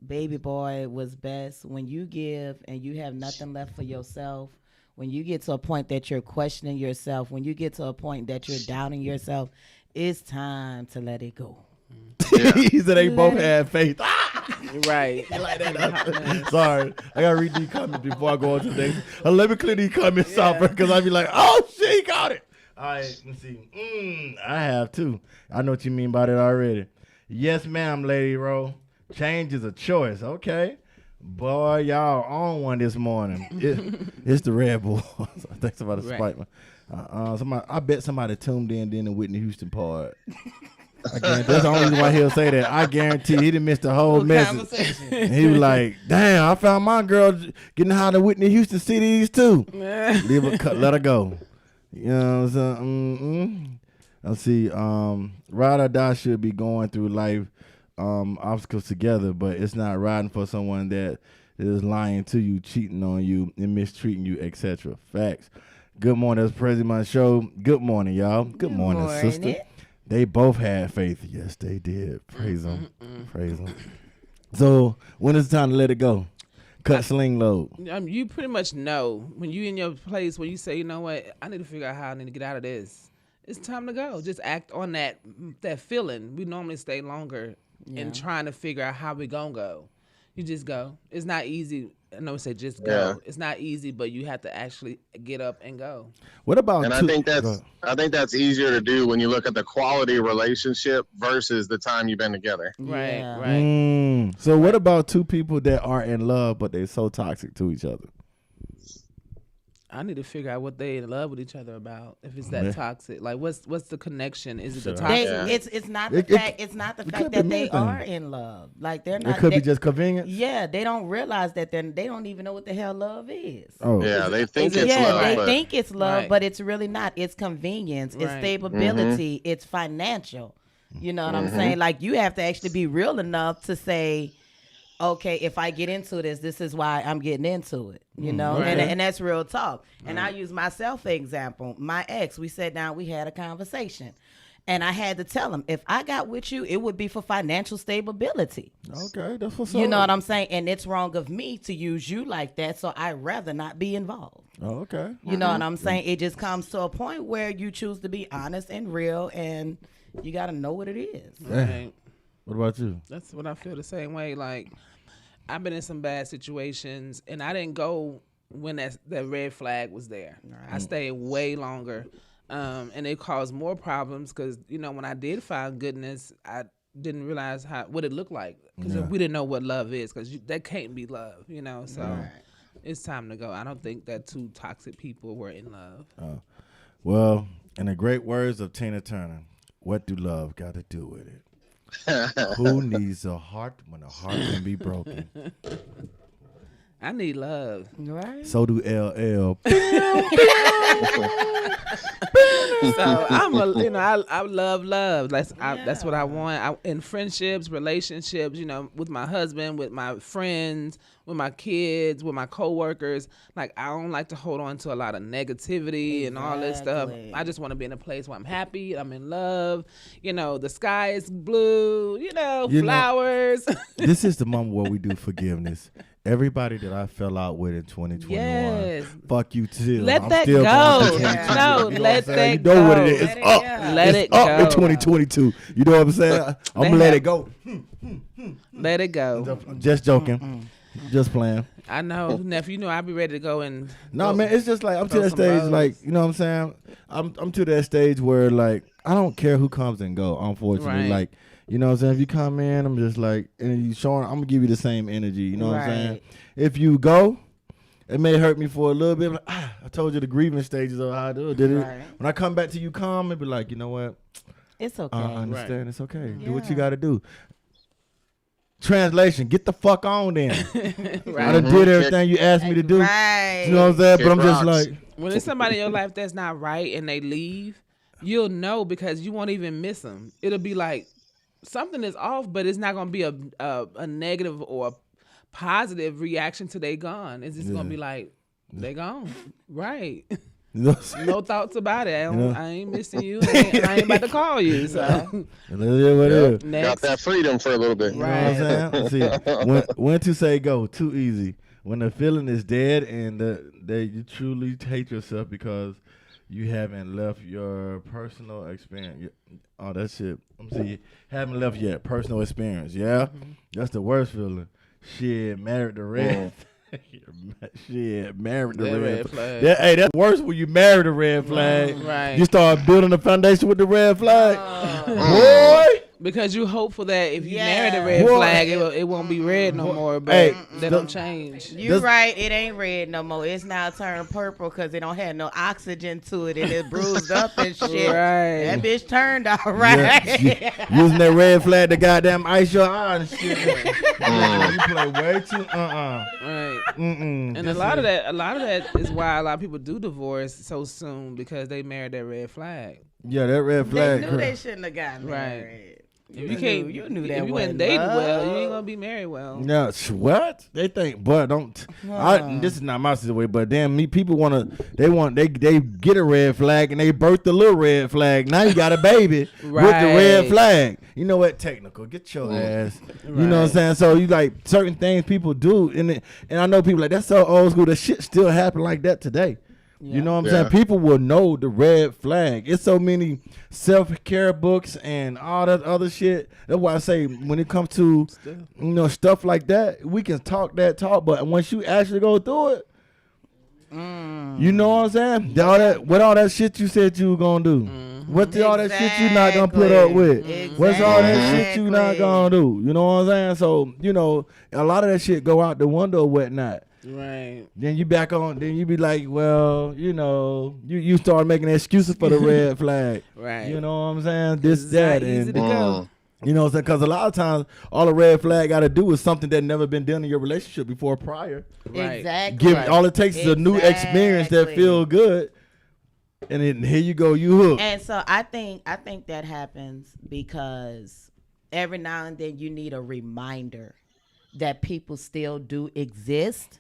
Baby Boy was best. When you give and you have nothing left for yourself, when you get to a point that you're questioning yourself, when you get to a point that you're doubting yourself, it's time to let it go. He said they both had faith. Right. Sorry, I gotta read these comments before I go on to the next. Let me clear these comments off because I be like, oh shit, he got it. All right, let's see. I have too. I know what you mean by that already. Yes, ma'am, Lady Ro. Change is a choice. Okay. Boy, y'all on one this morning. It's the Red Bull. I think somebody spiked me. I bet somebody tuned in the Whitney Houston part. That's the only reason why he'll say that. I guarantee he didn't miss the whole message. And he was like, damn, I found my girl getting high to Whitney Houston CDs too. Leave her cut, let her go. You know what I'm saying? Let's see. Ride or die should be going through life obstacles together, but it's not riding for someone that is lying to you, cheating on you, and mistreating you, etc. Facts. Good morning. That's President my show. Good morning, y'all. Good morning, sister. They both had faith. Yes, they did. Praise them. Praise them. So when is it time to let it go? Cut sling load. You pretty much know when you in your place where you say, you know what, I need to figure out how I need to get out of this. It's time to go. Just act on that feeling. We normally stay longer in trying to figure out how we gonna go. You just go. It's not easy. I know we say just go. Yeah. It's not easy, but you have to actually get up and go. What about? And I think that's easier to do when you look at the quality relationship versus the time you've been together. Right, right. So what about two people that are in love but they're so toxic to each other? I need to figure out what they in love with each other about. If it's that toxic, like what's the connection? Is it the toxic? It's not the fact. It's not the fact that they are in love. Like they're not. It could be just convenience. Yeah, they don't realize that they don't even know what the hell love is. Oh, yeah, they think it's love. Yeah, they think it's love, but it's really not. It's convenience. It's Right. stability. It's financial. You know what I'm saying? Like you have to actually be real enough to say, okay, if I get into this, this is why I'm getting into it, you know, Right. and that's real talk. And I use myself for example. My ex, we sat down, we had a conversation, and I had to tell him, if I got with you, it would be for financial stability. Okay, that's what's up. You know what I'm saying? And it's wrong of me to use you like that, so I'd rather not be involved. Oh, okay. You know what I'm saying? It just comes to a point where you choose to be honest and real, and you got to know what it is. Right. What about you? That's what I feel the same way. Like, I've been in some bad situations, and I didn't go when that red flag was there. I stayed way longer, and it caused more problems because when I did find goodness, I didn't realize what it looked like because we didn't know what love is because that can't be love, So it's time to go. I don't think that two toxic people were in love. Well, in the great words of Tina Turner, what do love got to do with it? Who needs a heart when a heart can be broken? I need love. Right. So do LL. So I love love. That's what I want. In friendships, relationships, with my husband, with my friends, with my kids, with my coworkers. Like I don't like to hold on to a lot of negativity and all this stuff. I just want to be in a place where I'm happy, I'm in love. The sky is blue. Flowers. This is the moment where we do forgiveness. Everybody that I fell out with in 2021, fuck you too. Let that go. No, let that go. You know what it is. It's up. Let it go. Up in 2022. You know what I'm saying? I'm gonna let it go. Let it go. I'm just joking. Just playing. I know, nephew. I'll be ready to go and. No, man. It's just like I'm to that stage. Like you know what I'm saying. I'm to that stage where like I don't care who comes and go. Unfortunately, right. Like. You know what I'm saying? If you come in, I'm just like, and you showing, I'm gonna give you the same energy. You know what I'm saying? If you go, it may hurt me for a little bit. Like, I told you the grieving stages of how I do it. Did it? When I come back to you calm, it be like, you know what? It's okay. I understand. Right. It's okay. Do what you got to do. Translation: get the fuck on then. I done did everything you asked me to do. Right. You know what I'm saying? But I'm just like, when there's somebody in your life that's not right and they leave, you'll know because you won't even miss them. It'll be like. Something is off, but it's not going to be a negative or a positive reaction to they gone. It's just going to be like, they gone. Right. No thoughts about it. I ain't missing you. I ain't about to call you. So. Got that freedom for a little bit. Right. You know what I'm saying? See, when to say go, too easy. When the feeling is dead and you truly hate yourself because you haven't left your personal experience. Oh, that shit. I'm saying you haven't left yet. Personal experience. Yeah, that's the worst feeling. Shit, married the red. Shit, married the red flag. Hey, that's worse when you marry the red flag. Right. You start building a foundation with the red flag. Boy. Because you hopeful that if you marry the red flag, it won't be red no more. But they don't change. You're right. It ain't red no more. It's now turned purple because it don't have no oxygen to it and it's bruised up and shit. Right. That bitch turned all right. Yeah, using that red flag to goddamn ice your eye and shit. You play way too Right. And a lot of that is why a lot of people do divorce so soon because they married that red flag. Yeah, that red flag. They knew they shouldn't have gotten married. If you knew that if you ain't dating well, you ain't gonna be married well. No, what? They think, but don't. This is not my situation, but damn, people they get a red flag and they birth the little red flag. Now you got a baby with the red flag. You know what? Technical, get your ass. You know what I'm saying? So you like certain things people do, and I know people like that's so old school. That shit still happen like that today. Yeah. You know what I'm saying? People will know the red flag. It's so many self-care books and all that other shit. That's why I say when it comes to stuff like that, we can talk that talk, but once you actually go through it, you know what I'm saying? What all that shit you said you were gonna do? What's all that shit you not gonna put up with? What's all that shit you not gonna do? You know what I'm saying? So a lot of that shit go out the window or whatnot. Right. Then you back on. Then you be like, well, you start making excuses for the red flag. Right. You know what I'm saying? This, that, and you know what I'm saying? Because a lot of times, all the red flag got to do is something that never been done in your relationship before prior. Right. Exactly. All it takes is a new experience that feel good, and then here you go, you hook. And so I think that happens because every now and then you need a reminder that people still do exist,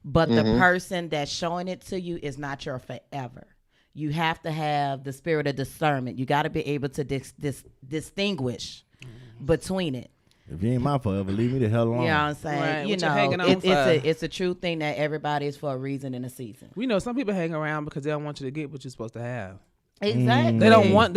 but the person that's showing it to you is not your forever. You have to have the spirit of discernment. You got to be able to distinguish between it. If you ain't my forever, leave me the hell alone. You know what I'm saying? Right. It's a true thing that everybody is for a reason and a season. We know some people hang around because they don't want you to get what you're supposed to have. Exactly. They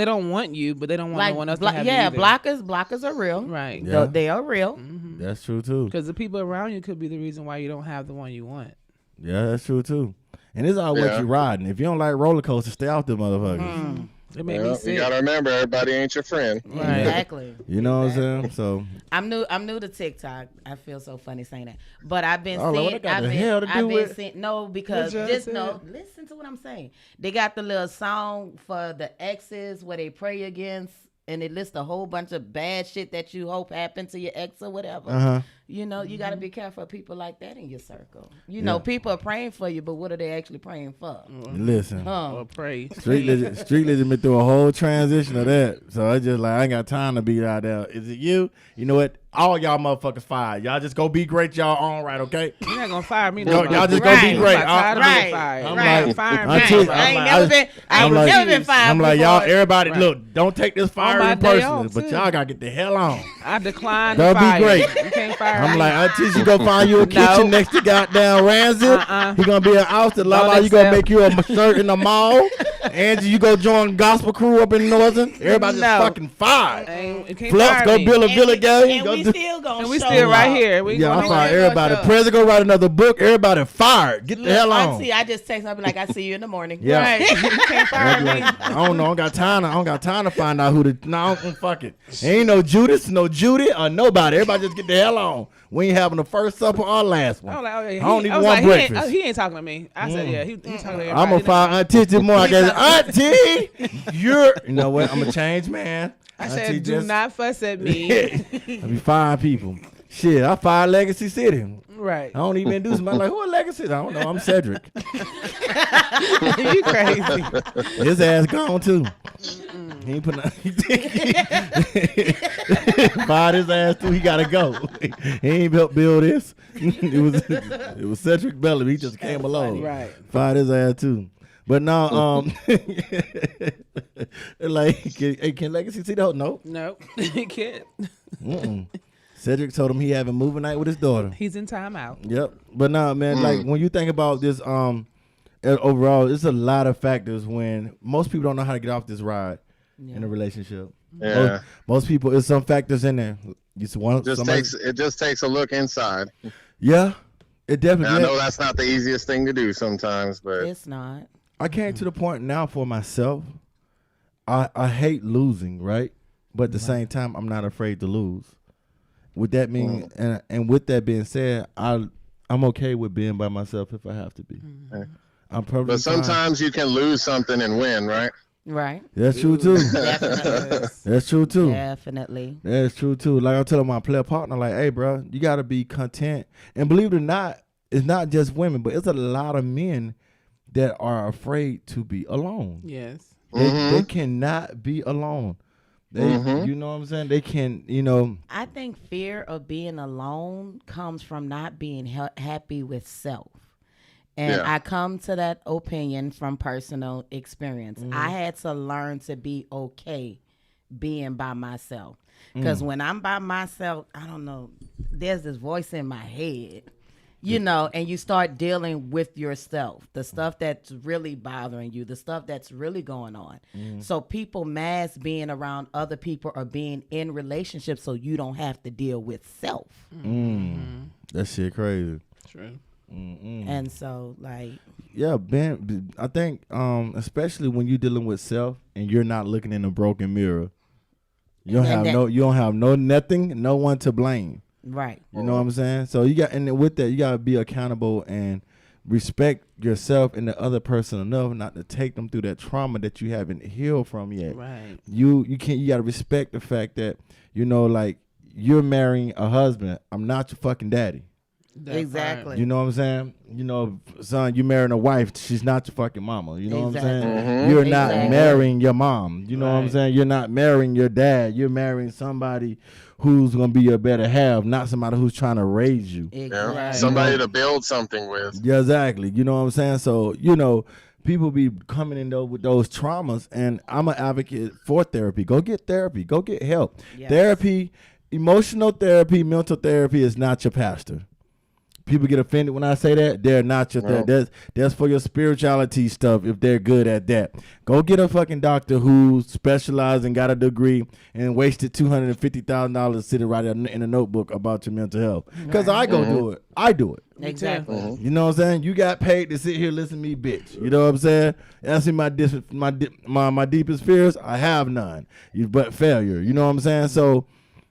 don't want you, but they don't want no one else to have you either. blockers are real. Right. Yeah. They are real. That's true too. Because the people around you could be the reason why you don't have the one you want. Yeah, that's true too. And it's all what you riding. If you don't like roller coasters, stay off them motherfuckers. It made me sick. You gotta remember, everybody ain't your friend. Right. Exactly. You know what I'm saying? So I'm new to TikTok. I feel so funny saying that. But I've been Oh, seeing what that got the hell to do with- no, because What you just said? no, listen to what I'm saying. They got the little song for the exes where they pray against and it lists a whole bunch of bad shit that you hope happened to your ex or whatever. You know, you got to be careful of people like that in your circle. You know, people are praying for you, but what are they actually praying for? listen. Or pray. Street Legend been through a whole transition of that. So I just like I ain't got time to be out there. Is it you? You know what? All y'all motherfuckers fired. Y'all just go be great y'all own right, okay? You're not gonna fire me. Y'all No, just go be great. I'm tired of being Right. fired. I'm Right. like, Fire me. Auntie, I ain't I'm never like- been. I I'm ain't like- never been fired. I'm like, before. y'all, everybody, Right. look, don't take this my firing day personally, off, but too. y'all gotta get the hell on. I declined That'll to be fire. great. You can't fire I'm me. like, Auntie, you go find you a kitchen next to goddamn Ramsey. He gonna be an ouster. Lala, you gonna make you a shirt in the mall. Angie, you go join gospel crew up in Northern. Everybody No. just fucking fired. You can't Flex, fire go me. build a And villa we- game. and Go we do- still gonna And we show still right up. here. We Yeah, I gonna fired still everybody. gonna show President go write another book. Everybody fired. Get the Look, hell on. Auntie, I just text her, I be like, I see you in the morning. Yeah. Right. You can't fire I'd be me. like, I don't know. I don't got time to find out who the. No, fuck it. Ain't no Judas, no Judy, or nobody. Everybody just get the hell on. We ain't having the first supper or last I one. was like, oh, yeah, I don't even was want like, breakfast. He ain't talking to me. I said, yeah, he talking to everybody. I'm gonna fire Auntie tomorrow. I guess Auntie, you're. You know what? I'm gonna change, man. I Auntie said, do just- not fuss at me. I be firing people. Shit, I fired Legacy City. Right. I don't even do something like who a Legacy? I don't know. I'm Cedric. You crazy. His ass gone too. He ain't putting. Fired his ass too. He gotta go. He ain't helped build this. It was Cedric Bellamy. He just came along. Right. Fired his ass too. But now, like, can Legacy see that? No. No, he can't. Mm-mm. Cedric told him he having movie night with his daughter. He's in timeout. Yep. But nah, man, like when you think about this, overall, there's a lot of factors when most people don't know how to get off this ride in a relationship. Yeah. Most people, there's some factors in there. You just want It just takes a look inside. Yeah, it And definitely. I know that's not the easiest thing to do sometimes, but It's not. I came to the point now for myself. I hate losing, right? But at the same time, I'm not afraid to lose. With that mean, and with that being said, I'm okay with being by myself if I have to be. I'm perfectly but sometimes you can lose something and win, right? Right. That's true too. Definitely. That's true too. Definitely. That's true too. Like I'm telling my player partner, like, hey, bro, you gotta be content. And believe it or not, it's not just women, but it's a lot of men that are afraid to be alone. Yes. They cannot be alone. They, you know what I'm saying? They can, you know. I think fear of being alone comes from not being happy with self. And Yeah. I come to that opinion from personal experience. I had to learn to be okay being by myself. Because when I'm by myself, I don't know, there's this voice in my head, you know, and you start dealing with yourself, the stuff that's really bothering you, the stuff that's really going on. So people mask being around other people or being in relationships so you don't have to deal with self. That shit crazy. True. And so, like, Yeah, Ben, I think especially when you're dealing with self and you're not looking in a broken mirror, you don't have nothing, no one to blame. right. You know what I'm saying? So you got, and with that, you gotta be accountable and respect yourself and the other person enough not to take them through that trauma that you haven't healed from yet. Right. You gotta respect the fact that, you know, like, you're marrying a husband. I'm not your fucking daddy. That Exactly. You know what I'm saying? You know, son, you marrying a wife. She's not your fucking mama. You know what I'm saying? Exactly. You're not Exactly. marrying your mom. You know what I'm Right. saying? You're not marrying your dad. You're marrying somebody who's gonna be your better half, not somebody who's trying to raise you. Yeah. Exactly. Somebody to build something with. Yeah, exactly. You know what I'm saying? So, you know, people be coming in though with those traumas, and I'm an advocate for therapy. Go get therapy. Go get help. Yes. Therapy, emotional therapy, mental therapy is not your pastor. people get offended when I say that. They're not your that's for your spirituality stuff if they're good at that. Go get a fucking doctor who specialized and got a degree and wasted $250,000 sitting right in a notebook about your mental health. Because I go do it. I do it. Exactly. You know what I'm saying? You got paid to sit here listen to me, bitch. You know what I'm saying? Asking my deepest fears, I have none. But failure. You know what I'm saying? So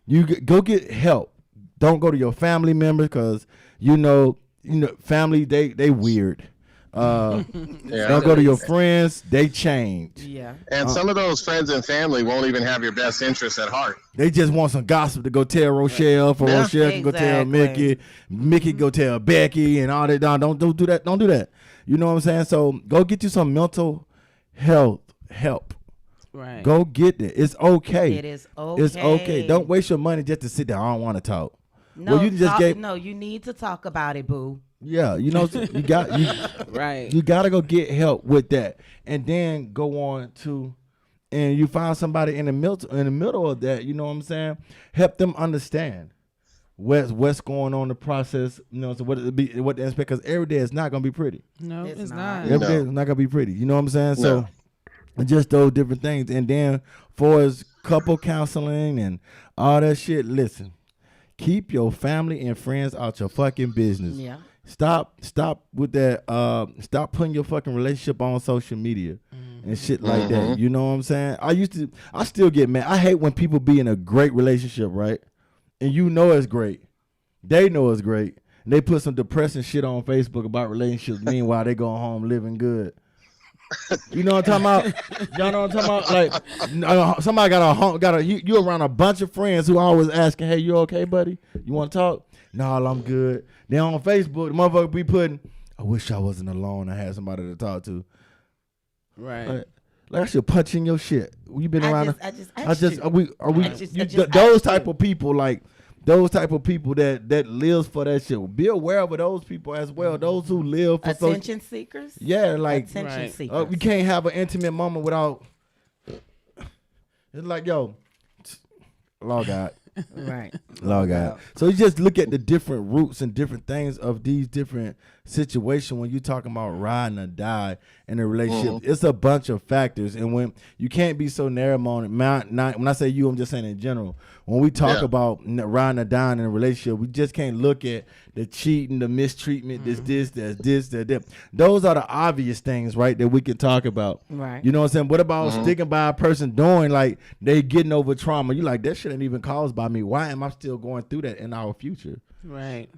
you go get help. Don't go to your family members because you know, family they weird. Don't go to your friends; they change. Yeah. And some of those friends and family won't even have your best interests at heart. They just want some gossip to go tell Rochelle, for Rochelle can go tell Mickey, Mickey go tell Becky, and all that. Don't do that. Don't do that. You know what I'm saying? So go get you some mental health help. Right. Go get it. It's okay. It is okay. It's okay. Don't waste your money just to sit there. I don't want to talk. No, well, you just no, you need to talk about it, boo. Yeah, you know, right. You gotta go get help with that, and then go on to, and you find somebody in the middle of that. You know what I'm saying? Help them understand what's going on in the process. You know, so what the aspect, because every day is not gonna be pretty. No, it's not. Every day is not gonna be pretty. You know what I'm saying? So just those different things, and then for as couple counseling and all that shit. Listen. Keep your family and friends out your fucking business. Yeah. Stop with that. Stop putting your fucking relationship on social media and shit like that. You know what I'm saying? I still get mad. I hate when people be in a great relationship, right? And you know it's great. They know it's great. And they put some depressing shit on Facebook about relationships. Meanwhile, they going home living good. You know what I'm talking about? Y'all know what I'm talking about? Like somebody got a you around a bunch of friends who always asking, "Hey, you okay, buddy? You want to talk?" No, I'm good. Then on Facebook, the motherfucker be putting, "I wish I wasn't alone. I had somebody to talk to." Right. Like I should punch in your shit. You been around? Those type of people like. Those type of people that lives for that shit. Be aware of those people as well. Those who live for attention seekers. Yeah, like attention seekers. We can't have an intimate moment without. It's like, yo, log out. Right. Log out. So you just look at the different roots and different things of these different situations when you're talking about ride or die in a relationship. It's a bunch of factors, and when you can't be so narrow-minded. When I say you, I'm just saying in general. When we talk about riding or dying in a relationship, we just can't look at the cheating, the mistreatment, that. Those are the obvious things, right, that we can talk about. Right. You know what I'm saying? What about sticking by a person doing like they getting over trauma? You like, that shit ain't even caused by me. Why am I still going through that in our future? Right.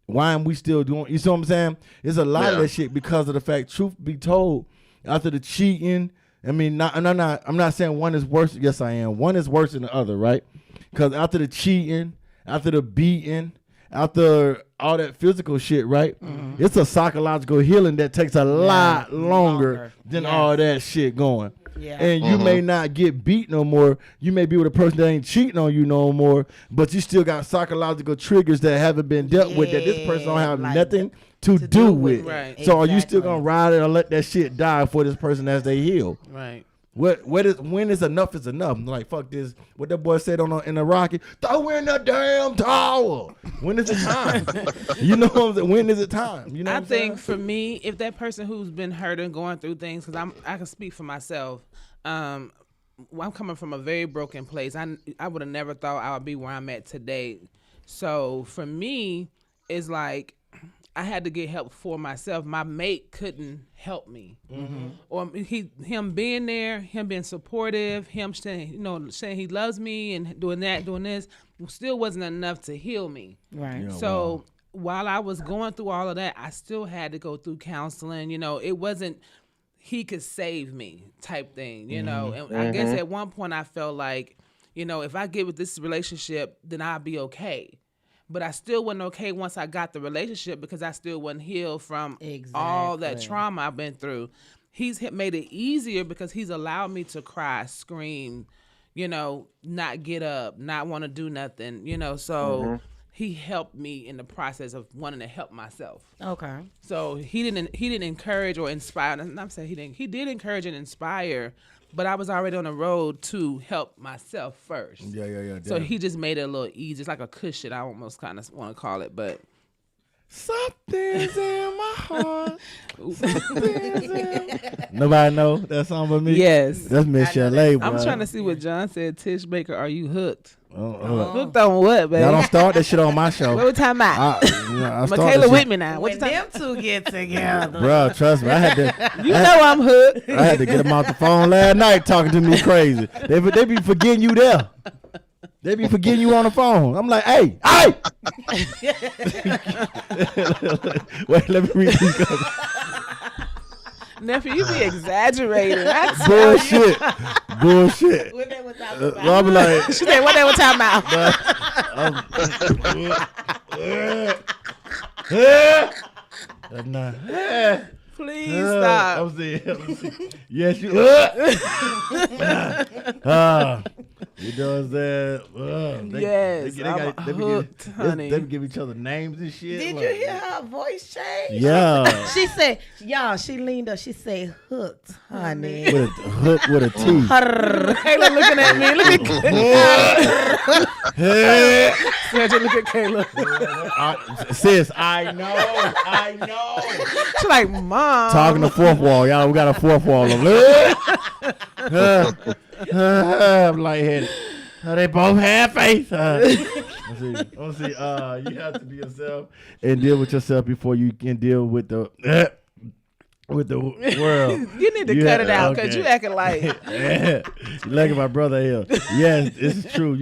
Why am we still doing? You see what I'm saying? It's a lot of that shit because of the fact. Truth be told, after the cheating, I mean, I'm not saying one is worse. Yes, I am. One is worse than the other, right? Because after the cheating, after the beating, after all that physical shit, right? It's a psychological healing that takes a lot longer than all that shit going. Yeah. And you may not get beat no more. You may be with a person that ain't cheating on you no more, but you still got psychological triggers that haven't been dealt with that this person don't have nothing to do with. Right. So are you still gonna ride it or let that shit die for this person as they heal? Right. When is enough is enough? I'm like, fuck this. What that boy said in the Rocky, throw in the damn towel. When is it time? You know what I'm saying? When is it time? You know. I think for me, if that person who's been hurt and going through things, because I can speak for myself. I'm coming from a very broken place. I would have never thought I would be where I'm at today. So for me, it's like I had to get help for myself. My mate couldn't help me, or him being there, him being supportive, him saying he loves me and doing this, still wasn't enough to heal me. Right. Yeah, So while I was going through all of that, I still had to go through counseling. It wasn't he could save me type thing. And I guess at one point I felt like, if I get with this relationship, then I'll be okay. But I still wasn't okay once I got the relationship because I still wasn't healed from all that trauma I've been through. He's made it easier because he's allowed me to cry, scream, not get up, not want to do nothing, so he helped me in the process of wanting to help myself. Okay. So he didn't encourage or inspire. I'm saying he didn't. He did encourage and inspire, but I was already on the road to help myself first. Yeah. So he just made it a little easy. It's like a cushion. I almost kind of want to call it, but Something's in my heart. Something's in. Nobody know that song but me? Yes. That's Miss Chalet, bro. I'm trying to see what John said. Tish Baker, are you hooked? Hooked on what, baby? Y'all don't start that shit on my show. What we talking about? I Michaela with me now. What When you talking them two get together. Bro, trust me. I had to. You know I'm hooked. I had to get them off the phone last night talking to me crazy. They be forgetting you there. They be forgetting you on the phone. I'm like, hey. Wait, let me read these comments. Nephew, you be exaggerating. That's Bullshit. What they was talking about. I'm like, She said, what they were talking about? Please stop. I'm saying. Yes, you. You know what I'm saying? Yes, I'm hooked, honey. They give each other names and shit. Did like, you hear her voice change? Yeah. She said, y'all, she leaned up. She said, hooked, honey. With a hook with a T. Kayla looking at me. Look at Kayla. Look at Kayla. Sis, I know. She's like, Mom. Talking the fourth wall. Y'all, we got a fourth wall. I'm lightheaded. They both have faith. Let's see. You have to be yourself and deal with yourself before you can deal with the world. You need to cut it out because you acting like. Yeah. You like my brother here. Yes, it's true.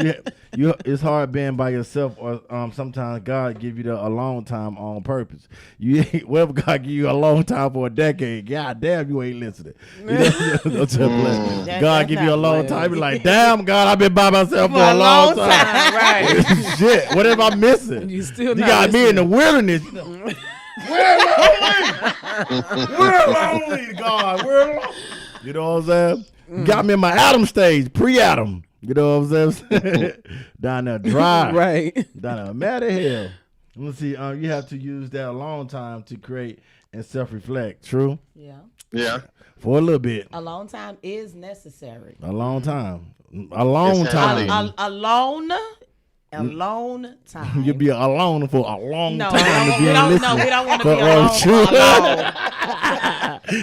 It's hard being by yourself, or sometimes God give you the alone time on purpose. Whatever God give you alone time for a decade, God damn, you ain't listening. God give you a long time, be like, damn, God, I've been by myself for a long time. Right. Shit, what am I missing? You still You not got me in the listening. wilderness. We're lonely, God. We're lonely. You know what I'm saying? You got me in my Adam stage, pre-Adam. You know what I'm saying? Down there dry. Right. Down there mad as hell. Let's see. You have to use that alone time to create and self-reflect. True? Yeah. Yeah. For a little bit. A long time is necessary. A long time. A long It's time. healthy. Alone time. You'll be alone for a long No, time if you we ain't don't listening. know. We don't want to For- be alone for alone.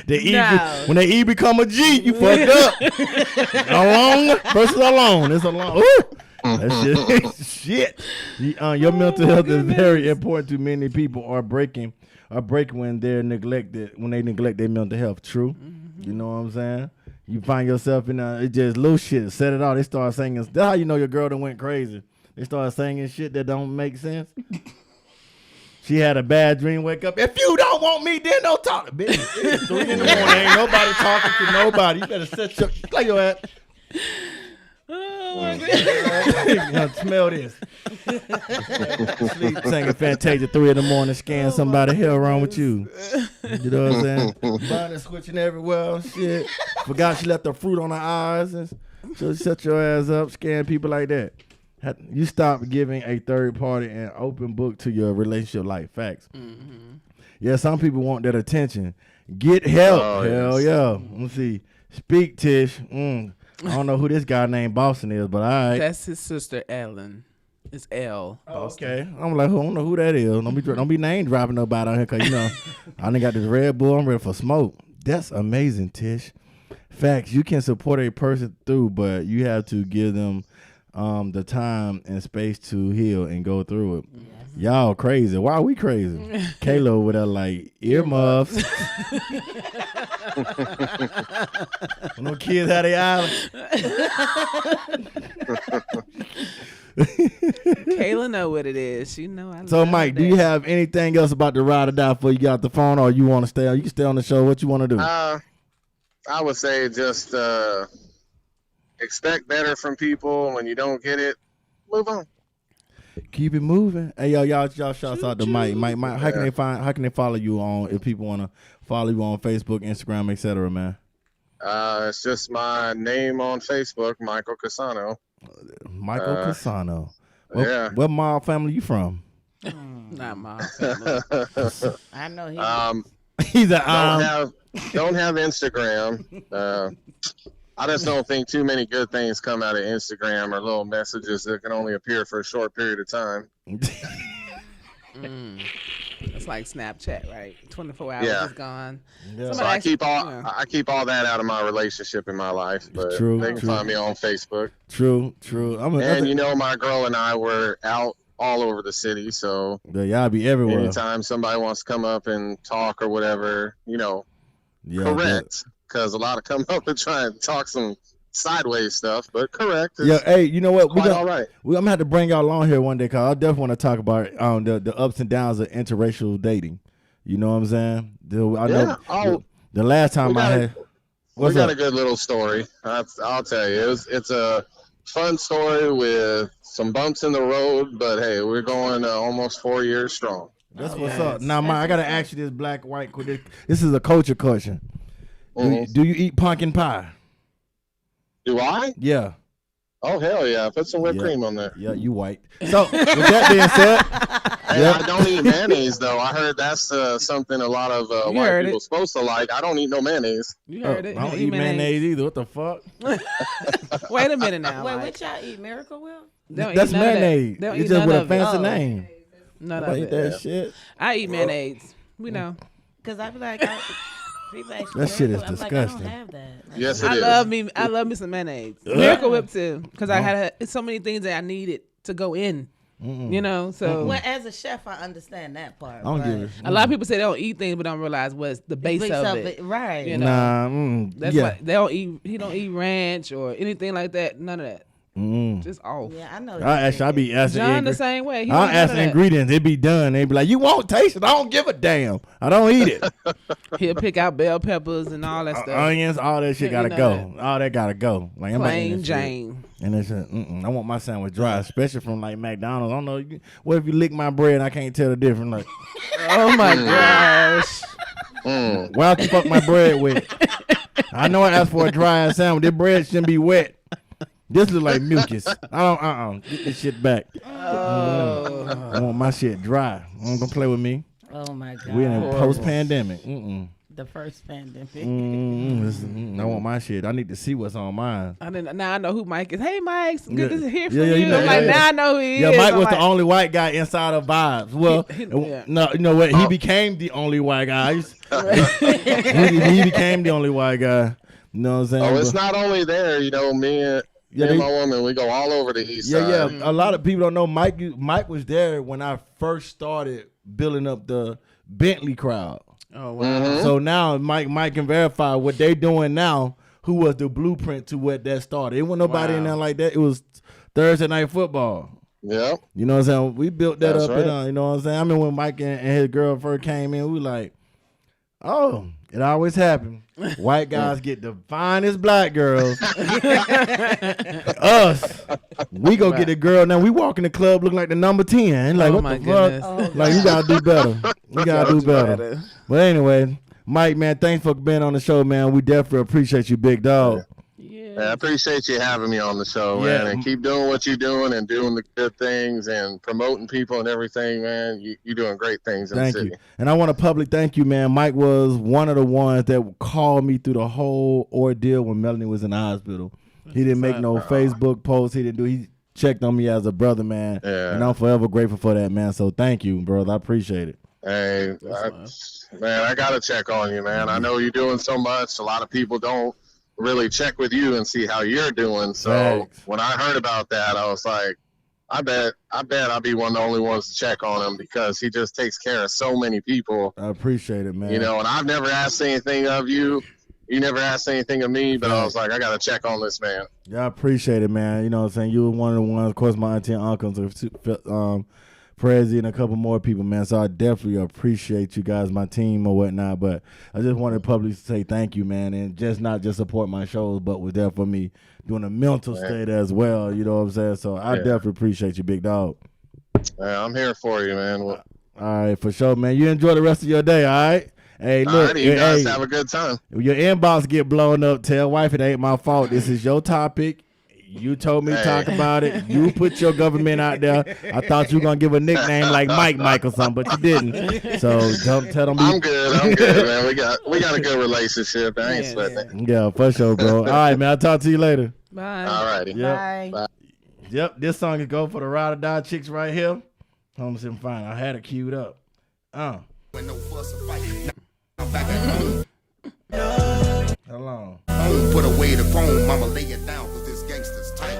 The E, No. when the E become a G, you fucked up. Alone versus alone. It's alone. Ooh. That shit. Your mental health is very important to many people. Are breaking when they're neglected. When they neglect their mental health. True. You know what I'm saying? You find yourself in it just little shit. Set it out. They start singing. That's how you know your girl done went crazy. They start singing shit that don't make sense. She had a bad dream. Wake up. If you don't want me, then don't talk. Bitch, it's 3 in the morning. Ain't nobody talking to nobody. You better set your play your ass. Smell this. Sleep singing Fantasia 3 in the morning. Scan somebody. Hell wrong with you? You know what I'm saying? Bonnie switching everywhere. Shit. Forgot she left the fruit on her eyes. And so shut your ass up. Scan people like that. You stop giving a third party an open book to your relationship life. Facts. Yeah, some people want that attention. Get help. Oh, Hell yes. yeah. Let's see. Speak, Tish. I don't know who this guy named Boston is, but all right. That's his sister, Ellen. It's L. Okay. I'm like, I don't know who that is. Don't be name dropping nobody out here because, I done got this Red Bull. I'm ready for smoke. That's amazing, Tish. Facts. You can support a person through, but you have to give them the time and space to heal and go through it. Yes. Y'all crazy. Why are we crazy? Kayla over there like earmuffs. No kids had their island. Kayla know what it is. She know I So love Mike, that. do you have anything else about the ride or die before you get off the phone, or you want to stay on? You can stay on the show. What you want to do? I would say just expect better from people. When you don't get it, move on. Keep it moving. Hey y'all shouts out to Mike. Mike, how can they follow you on if people want to follow you on Facebook, Instagram, etc., man? It's just my name on Facebook, Michael Casano. Michael Casano. Yeah. What mob family you from? Not my family. I know he. He's a Don't have Instagram. I just don't think too many good things come out of Instagram or little messages that can only appear for a short period of time. like Snapchat, right? 24 hours Yeah. is gone. Yeah. So I keep all Yeah. I keep all that out of my relationship in my life, but True, they can true. find me on Facebook. True. And you know, my girl and I were out all over the city, so y'all be everywhere. anytime somebody wants to come up and talk or whatever, you know, Yeah, correct. Because a lot of come up and try and talk some sideways stuff, but correct. Yeah, hey, you know what? Quite all right. I'm gonna have to bring y'all along here one day, cause I definitely want to talk about the ups and downs of interracial dating. You know what I'm saying? The last time I had, we got a good little story. I'll tell you, it's a fun story with some bumps in the road, but hey, we're going almost 4 years strong. That's what's up. Now, I gotta ask you this black white. This is a culture question. Do you eat pumpkin pie? Do I? Yeah. Oh hell yeah! Put some whipped cream on there. Yeah, you white. So with that being said, hey, I don't eat mayonnaise though. I heard that's something a lot of white people supposed to like. I don't eat no mayonnaise. You heard it. I don't eat mayonnaise either. What the fuck? Wait a minute now. Wait, Mike. what y'all eat? Miracle Whip? That's mayonnaise. It's just with a fancy name. None I of eat it. that shit. I eat mayonnaise. We know. Because I be like, people ask That shit is I'm disgusting. Like, I don't have that. Yes, it I is. love me some mayonnaise. Miracle Whip too, because I had so many things that I needed to go in. You know, so well, as a chef, I understand that part. I don't give it. a lot of people say they don't eat things, but don't realize what's the base of it. Right. You know? Nah, That's why they don't eat. He don't eat ranch or anything like that. None of that. Just off. Yeah, I know. I be asking. John the same way. He I'll don't eat ask none the of that. ingredients. They be done. They be like, "You won't taste it. I don't give a damn. I don't eat it." He'll pick out bell peppers and all that stuff. Onions, all that shit Yeah, gotta you go. know All that gotta go. Like I'm Plain eating this Jane. shit. And it's I want my sandwich dry, especially from like McDonald's. I don't know. What if you lick my bread and I can't tell the difference? Like, Oh my gosh. why don't you fuck my bread with? I know I asked for a dry ass sandwich. This bread shouldn't be wet. This look like mucus. I don't. Get this shit back. I want my shit dry. Don't gonna play with me. Oh my God. We in post pandemic. The first pandemic. I want my shit. I need to see what's on mine. Now I know who Mike is. Hey, Mike, it's good to hear from Yeah, you. you know, I'm like, yeah. now I know who he Yeah, is. Mike I'm was like, the only white guy inside of Vibes. Well, Yeah. no, you know what? He became the only white guy. he became the only white guy. You know what I'm saying? Oh, it's not only there. You know, me and my woman, we go all over the east side. Yeah. A lot of people don't know Mike was there when I first started building up the Bentley crowd. Oh wow. So now Mike can verify what they doing now. Who was the blueprint to what that started? It wasn't nobody in there like that. It was Thursday Night Football. Yeah. You know what I'm saying? We built that That's up. right. And, you know what I'm saying? I mean, when Mike and his girl first came in, we like, oh, it always happened. White guys get the finest black girls. Us, we go get a girl. Now we walk in the club looking like the number 10. Like, Oh, what my the goodness. fuck? Like, you gotta do better. You gotta do better. But anyway, Mike, man, thanks for being on the show, man. We definitely appreciate you, big dog. Yeah, I appreciate you having me on the show, man. And keep doing what you're doing and doing the good things and promoting people and everything, man. You're doing great things in the city. You. And I want to public thank you, man. Mike was one of the ones that called me through the whole ordeal when Melanie was in the hospital. He didn't make no Facebook posts. He checked on me as a brother, man. Yeah. And I'm forever grateful for that, man. So thank you, brother. I appreciate it. Hey, man, I got to check on you, man. I know you're doing so much. A lot of people don't really check with you and see how you're doing. So Thanks. when I heard about that, I was like, I bet I'll be one of the only ones to check on him because he just takes care of so many people. I appreciate it, man. You know, and I've never asked anything of you. You never asked anything of me, but I was like, I got to check on this man. Yeah, I appreciate it, man. You know what I'm saying? You were one of the ones, of course, my auntie and uncles, Prezi and a couple more people, man. So I definitely appreciate you guys, my team or whatnot. But I just wanted to publicly say thank you, man, and just not just support my shows, but was there for me doing a mental state as well. You know what I'm saying? So I definitely appreciate you, big dog. Yeah, I'm here for you, man. All right, for sure, man. You enjoy the rest of your day, all right? Hey, look, you guys have a good time. If your inbox get blown up, tell wife it ain't my fault. This is your topic. You told me to talk about it. You put your government out there. I thought you were gonna give a nickname like Mike or something, but you didn't. So tell them. I'm good, man. We got a good relationship. I ain't sweating it. Yeah, for sure, bro. All right, man. I'll talk to you later. Bye. All righty. Yep. Bye. Yep. This song is go for the ride or die chicks right here. Home fine. I had it queued up. No fuss or fight. I'm back at home. How long? Put away the phone, mama lay it down, cause this gangster's tight.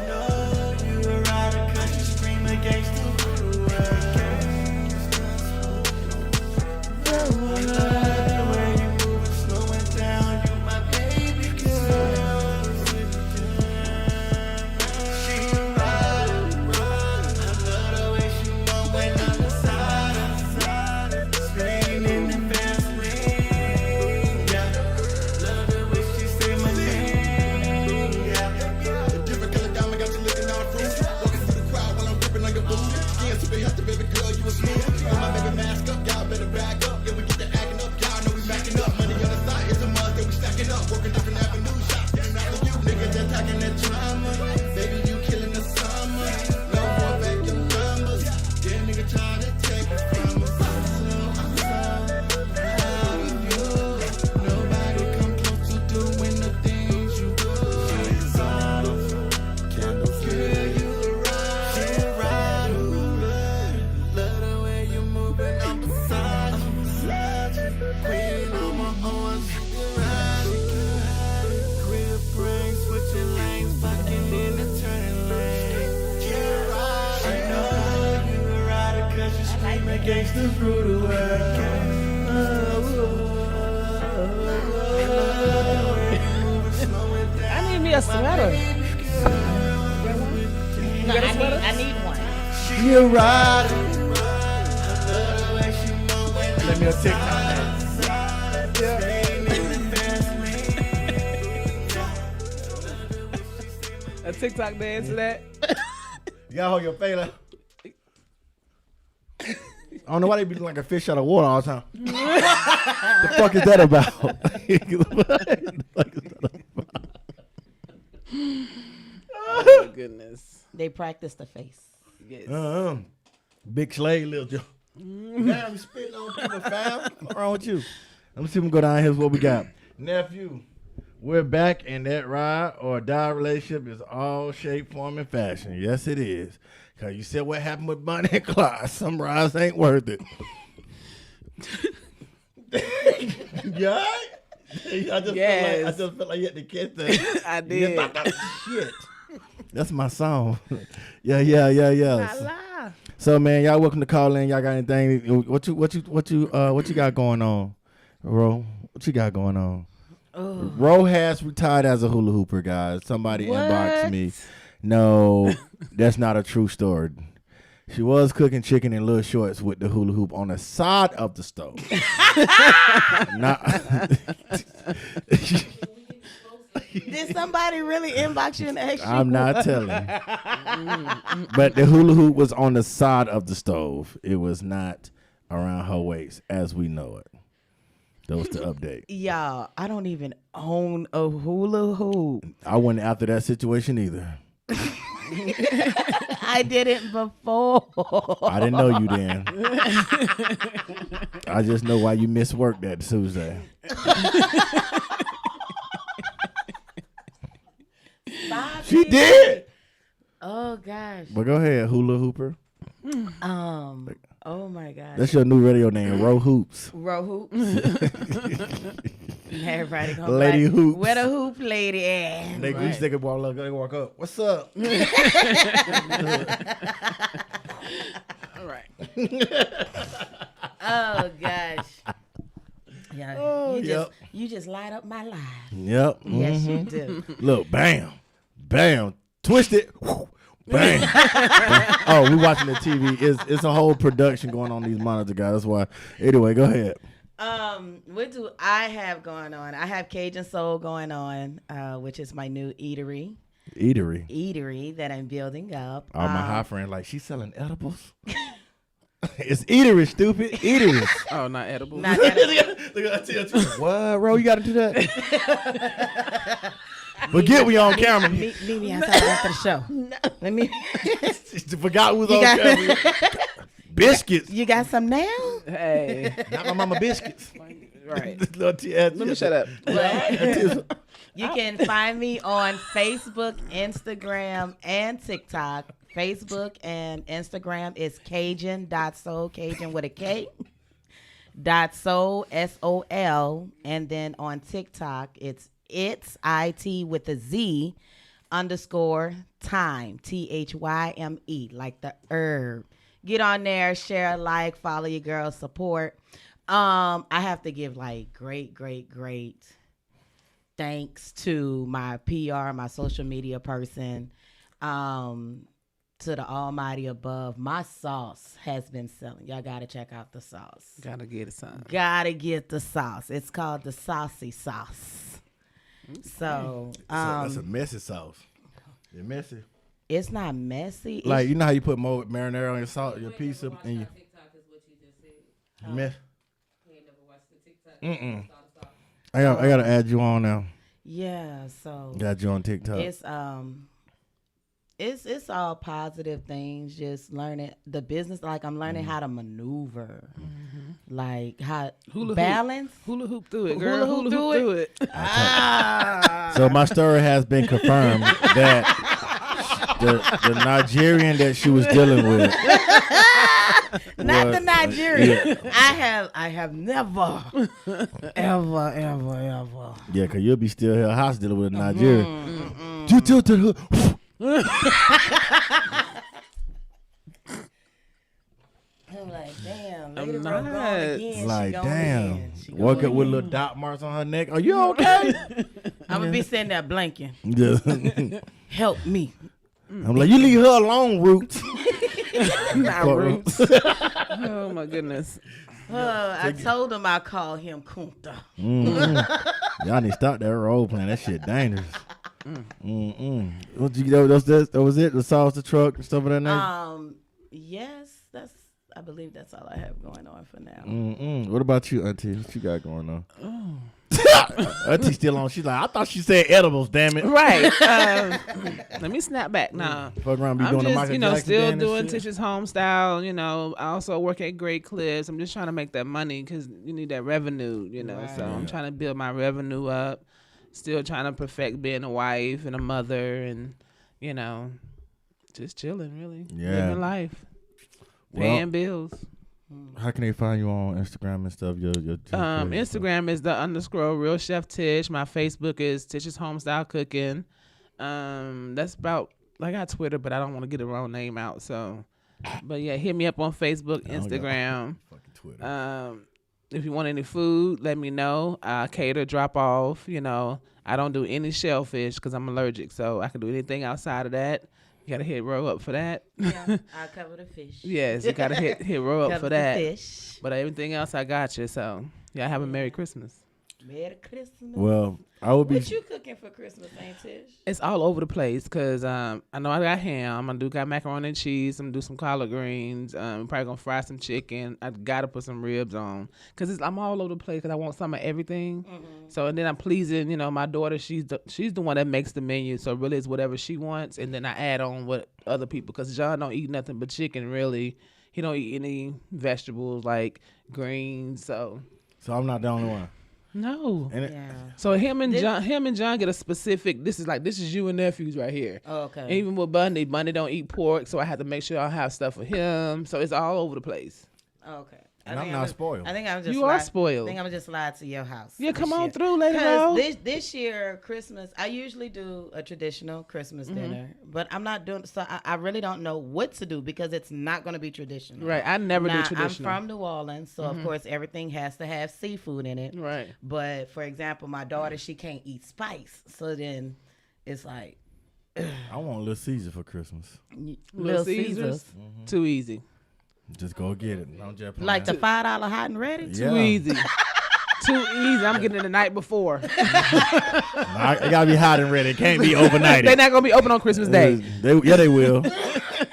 I need me a sweater. No, I need one. You're right. Let me a TikTok. A TikTok dance to that. You gotta hold your face like. I don't know why they be like a fish out of water all the time. The fuck is that about? Oh my goodness. They practice the face. Yes. Big slave, little Joe. Damn, you spitting on people, fam. What's wrong with you? Let me see them go down. Here's what we got. Nephew, we're back, and that ride or die relationship is all shape, form, and fashion. Yes, it is. Because you said what happened with Bonnie and Clyde. Some rides ain't worth it. Yeah? I just felt like you had to catch that. I did. Shit. That's my song. Yeah. So man, y'all welcome to call in. Y'all got anything? What you got going on, Ro? What you got going on? Ro has retired as a hula hooper, guys. Somebody inboxed me. No, that's not a true story. She was cooking chicken in little shorts with the hula hoop on the side of the stove. Did somebody really inbox you and ask you? I'm not telling. But the hula hoop was on the side of the stove. It was not around her waist as we know it. That was the update. Y'all, I don't even own a hula hoop. I wasn't after that situation either. I didn't before. I didn't know you then. I just know why you missed work that Tuesday. She did. Oh gosh. But go ahead, hula hooper. Oh my gosh. That's your new radio name, Ro Hoops. Ro Hoops. Everybody gonna Lady like, Hoops. where the hoop lady at? They could walk up. What's up? All right. Oh gosh. Yeah, Oh, you just light up my life. Yep. Yes, you do. Look, bam, twist it. Bang. Oh, we watching the TV. It's a whole production going on these monitors, guys. That's why. Anyway, go ahead. What do I have going on? I have Cajun Soul going on, which is my new eatery that I'm building up. All my high friends like, she's selling edibles. It's eatery, stupid. Eatery. Oh, not edible. Not edible. Look at that. What, bro? You got to do that? Forget we on camera. Meet me outside after the show. No. Let me. Forgot who was on camera. Biscuits. You got some now? Hey. Not my mama biscuits. Right. Let me shut up. You can find me on Facebook, Instagram, and TikTok. Facebook and Instagram is Cajun.soul, Cajun with a K. .sol, SOL, and then on TikTok it's IT with a Z _ time, THYME, like the herb. Get on there, share, like, follow your girl, support. I have to give like great thanks to my PR, my social media person, to the almighty above. My sauce has been selling. Y'all gotta check out the sauce. Gotta get it, son. Gotta get the sauce. It's called the saucy sauce. So that's a messy sauce. It's messy. it's not messy. Like, you know how you put more marinara on your salt, your pizza, and you mess. I gotta add you on now. Yeah, so Got you on TikTok. It's all positive things. Just learning the business. Like, I'm learning how to maneuver, like how Hula balance. Hula hoop through it, girl. Hula hoop through it. Ah. So my story has been confirmed that the Nigerian that she was dealing with, Not was- the Nigerian. yeah. I have never, ever. yeah, cause you'll be still here house dealing with a Nigerian. You tilt to the hood. I'm like, damn. I'm Lady not. Roll gone again. She Like, gone damn. again. She Woke gone up with again. little dot marks on her neck. Are you okay? I'm gonna be sitting there blinking. Yeah. Help me. I'm like, you leave her alone, Roots. Not Fuck roots. Oh my goodness. I told him I call him Kunta. Y'all need to stop that role playing. That shit dangerous. What you that was it? The sauce, the truck, and stuff of that nature? Yes, I believe that's all I have going on for now. What about you, Auntie? What you got going on? Auntie still on. She's like, I thought she said edibles, damn it. Right. Let me snap back now. Fuck around, be I'm doing the just, Michael you know, Jackson still dance and doing shit. Tish's home style. You know, I also work at Great Clips. I'm just trying to make that money because you need that revenue. You know, so I'm trying to build my revenue up. Still trying to perfect being a wife and a mother, and you know, just chilling, really, living life, paying bills. How can they find you on Instagram and stuff? Your Instagram is the _ Real Chef Tish. My Facebook is Tish's Homestyle Cooking. That's about. I got Twitter, but I don't want to get the wrong name out. So, but yeah, hit me up on Facebook, Instagram. fucking Twitter. If you want any food, let me know. Cater, drop off. You know, I don't do any shellfish because I'm allergic. So I can do anything outside of that. You gotta hit roll up for that. Yeah, I cover the fish. Yes, you gotta hit roll up Cover for the that. fish. But everything else, I got you. So y'all have a Merry Christmas. Merry Christmas. Well, I would be. What you cooking for Christmas, ain't Tish? It's all over the place because I know I got ham. I got macaroni and cheese. I'm gonna do some collard greens. Probably gonna fry some chicken. I gotta put some ribs on because I'm all over the place because I want some of everything. So and then I'm pleasing, you know, my daughter. She's the one that makes the menu. So really, it's whatever she wants, and then I add on what other people. Because John don't eat nothing but chicken. Really, he don't eat any vegetables like greens. So I'm not the only one. no. And it, Yeah. So him and John get a specific. This is you and nephews right here. Oh, okay. And even with Bundy don't eat pork, so I have to make sure I have stuff for him. So it's all over the place. Okay. And I'm not spoiled. I think I'm just You are spoiled. I think I'm just lied to your house. Yeah, this come on year. through, Lady Because Rose. this year Christmas, I usually do a traditional Christmas dinner, but I'm not doing. So I really don't know what to do because it's not going to be traditional. Right, I never Now, do traditional. I'm from New Orleans, so of course everything has to have seafood in it. Right. But for example, my daughter, she can't eat spice, so then it's like I want Little Caesar for Christmas. Little Caesars, Too easy. Just go get it. I'm just playing. like the $5 hot and ready. Yeah. Too easy. Too easy. I'm getting it the night before. It gotta be hot and ready. It can't be overnight. They're not gonna be open on Christmas Day. They will.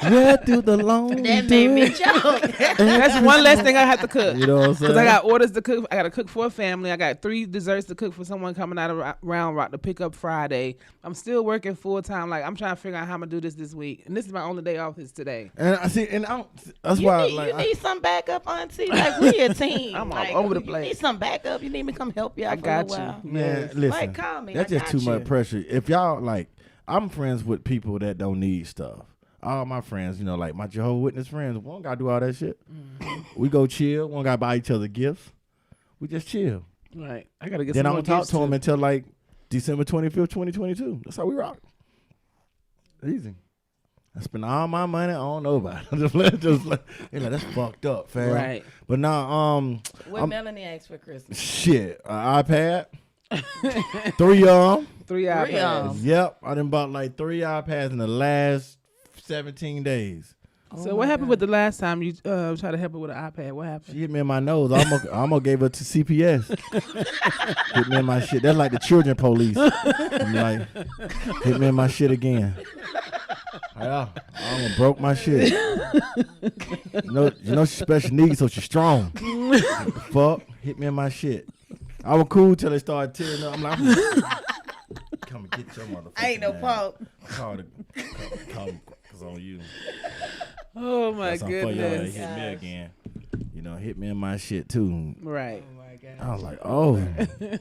Where through the long That made me joke. That's one less thing I have to cook. You know what I'm saying? Because I got orders to cook. I got to cook for a family. I got 3 desserts to cook for someone coming out of Round Rock to pick up Friday. I'm still working full time. Like, I'm trying to figure out how I'm going to do this week. And this is my only day off is today. And I see, and I don't, that's You why, need, like, you need some backup, auntie. Like, we a team. I'm all like, over the You place. need some backup. You need me to come help you out I for got a you. while. man, listen, Like, call me. that's I just got too much you. pressure. If y'all like, I'm friends with people that don't need stuff. all my friends, like my Jehovah's Witness friends, we don't gotta do all that shit. We go chill. We don't gotta buy each other gifts. We just chill. Right. I gotta get. Then some I more don't talk gifts to him too. until like December 25th, 2022. That's how we rock. Easy. I spend all my money on nobody. That's fucked up, fam. Right. But now, What Melanie asked for Christmas? shit, an iPad, 3 of them. 3 iPads. 3 of 'em. Yep, I done bought like 3 iPads in the last 17 days. So what happened with the last time you tried to help her with an iPad? What happened? She hit me in my nose. I almost gave her to CPS. Hit me in my shit. That's like the children police. I'm like, hit me in my shit again. Yeah, I almost broke my shit. You know she's special needs, so she's strong. What the fuck? Hit me in my shit. I was cool till they started tearing up. I'm like, come and get your motherfucker. I ain't no punk. Call cause on you. Oh my For y'all to goodness. hit me again. Hit me in my shit too. Right. Oh my God. I was like, oh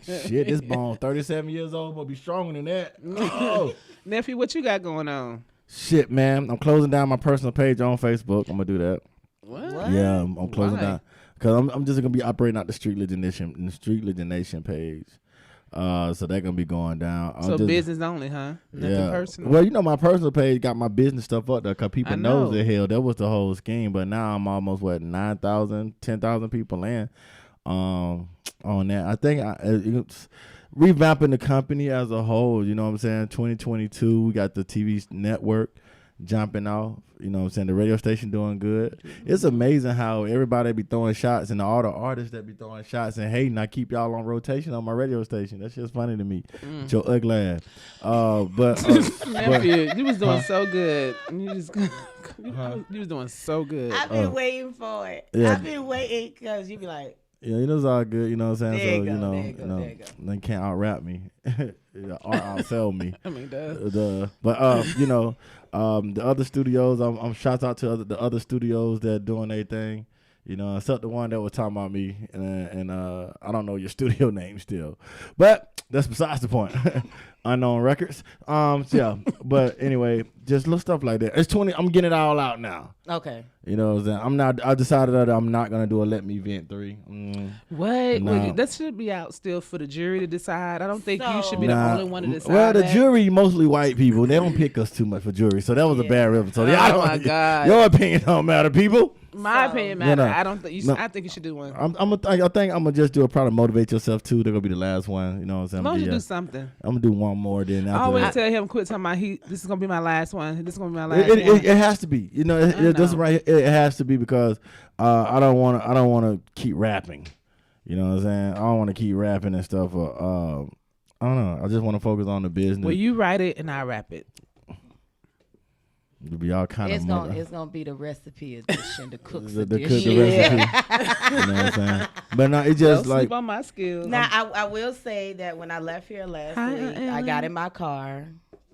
shit, this bone 37 years old, but be stronger than that. Oh Nephew, what you got going on? shit, man. I'm closing down my personal page on Facebook. I'm gonna do that. What? Yeah, I'm closing Why? down because I'm just gonna be operating out the Street Legend Nation page. So they're gonna be going down. So business only, huh? Nothing personal. Well, my personal page got my business stuff up there because people I knows know. the hell that was the whole scheme. But now I'm almost 9,000, 10,000 people in on that. I think it's revamping the company as a whole. You know what I'm saying? 2022, we got the TV network jumping off. You know what I'm saying? The radio station doing good. It's amazing how everybody be throwing shots and all the artists that be throwing shots and hating. I keep y'all on rotation on my radio station. That shit's funny to me. With your ugly ass. Nephew, you was doing so good. You just you was doing so good. I've been waiting for it. Yeah. I've been waiting because you be like, Yeah, it's all good. You know what I'm saying? There you So, go, there you go, there you go. they can't out rap me or outsell me. I mean, duh. The other studios, I'm shouts out to the other studios that doing their thing. Except the one that was talking about me, and I don't know your studio name still, but that's besides the point. Unknown Records. But anyway, just little stuff like that. It's 20. I'm getting it all out now. okay. You know what I'm saying? I decided that I'm not gonna do a Let Me Vent 3. What? No. Well, that should be out still for the jury to decide. I don't think you should be Nah. the only one to decide. Well, the that. jury mostly white people. They don't pick us too much for jury, so that was a Yeah. bad episode. Oh, my God. Your opinion don't matter, people. My So- opinion No, matter. no. I don't think you. No. I think you should do one. I think I'm gonna just do a probably motivate yourself too. They're gonna be the last one. You know what I'm saying? As long as you do something. I'm gonna do one more. Then I after always that. tell him, quit talking about this is gonna be my last one. This is gonna be my last It, one. it has to be. This know. right. It has to be because I don't want to keep rapping. You know what I'm saying? I don't want to keep rapping and stuff. I don't know. I just want to focus on the business. Well, you write it and I rap it. It'll be all kind It's of gonna be the recipe edition, the cook's the edition. recipe. You know what I'm saying? But no, it Don't just sleep like on my skills. Now I will say that when I left here last Hi, week, I Ellen. got in my car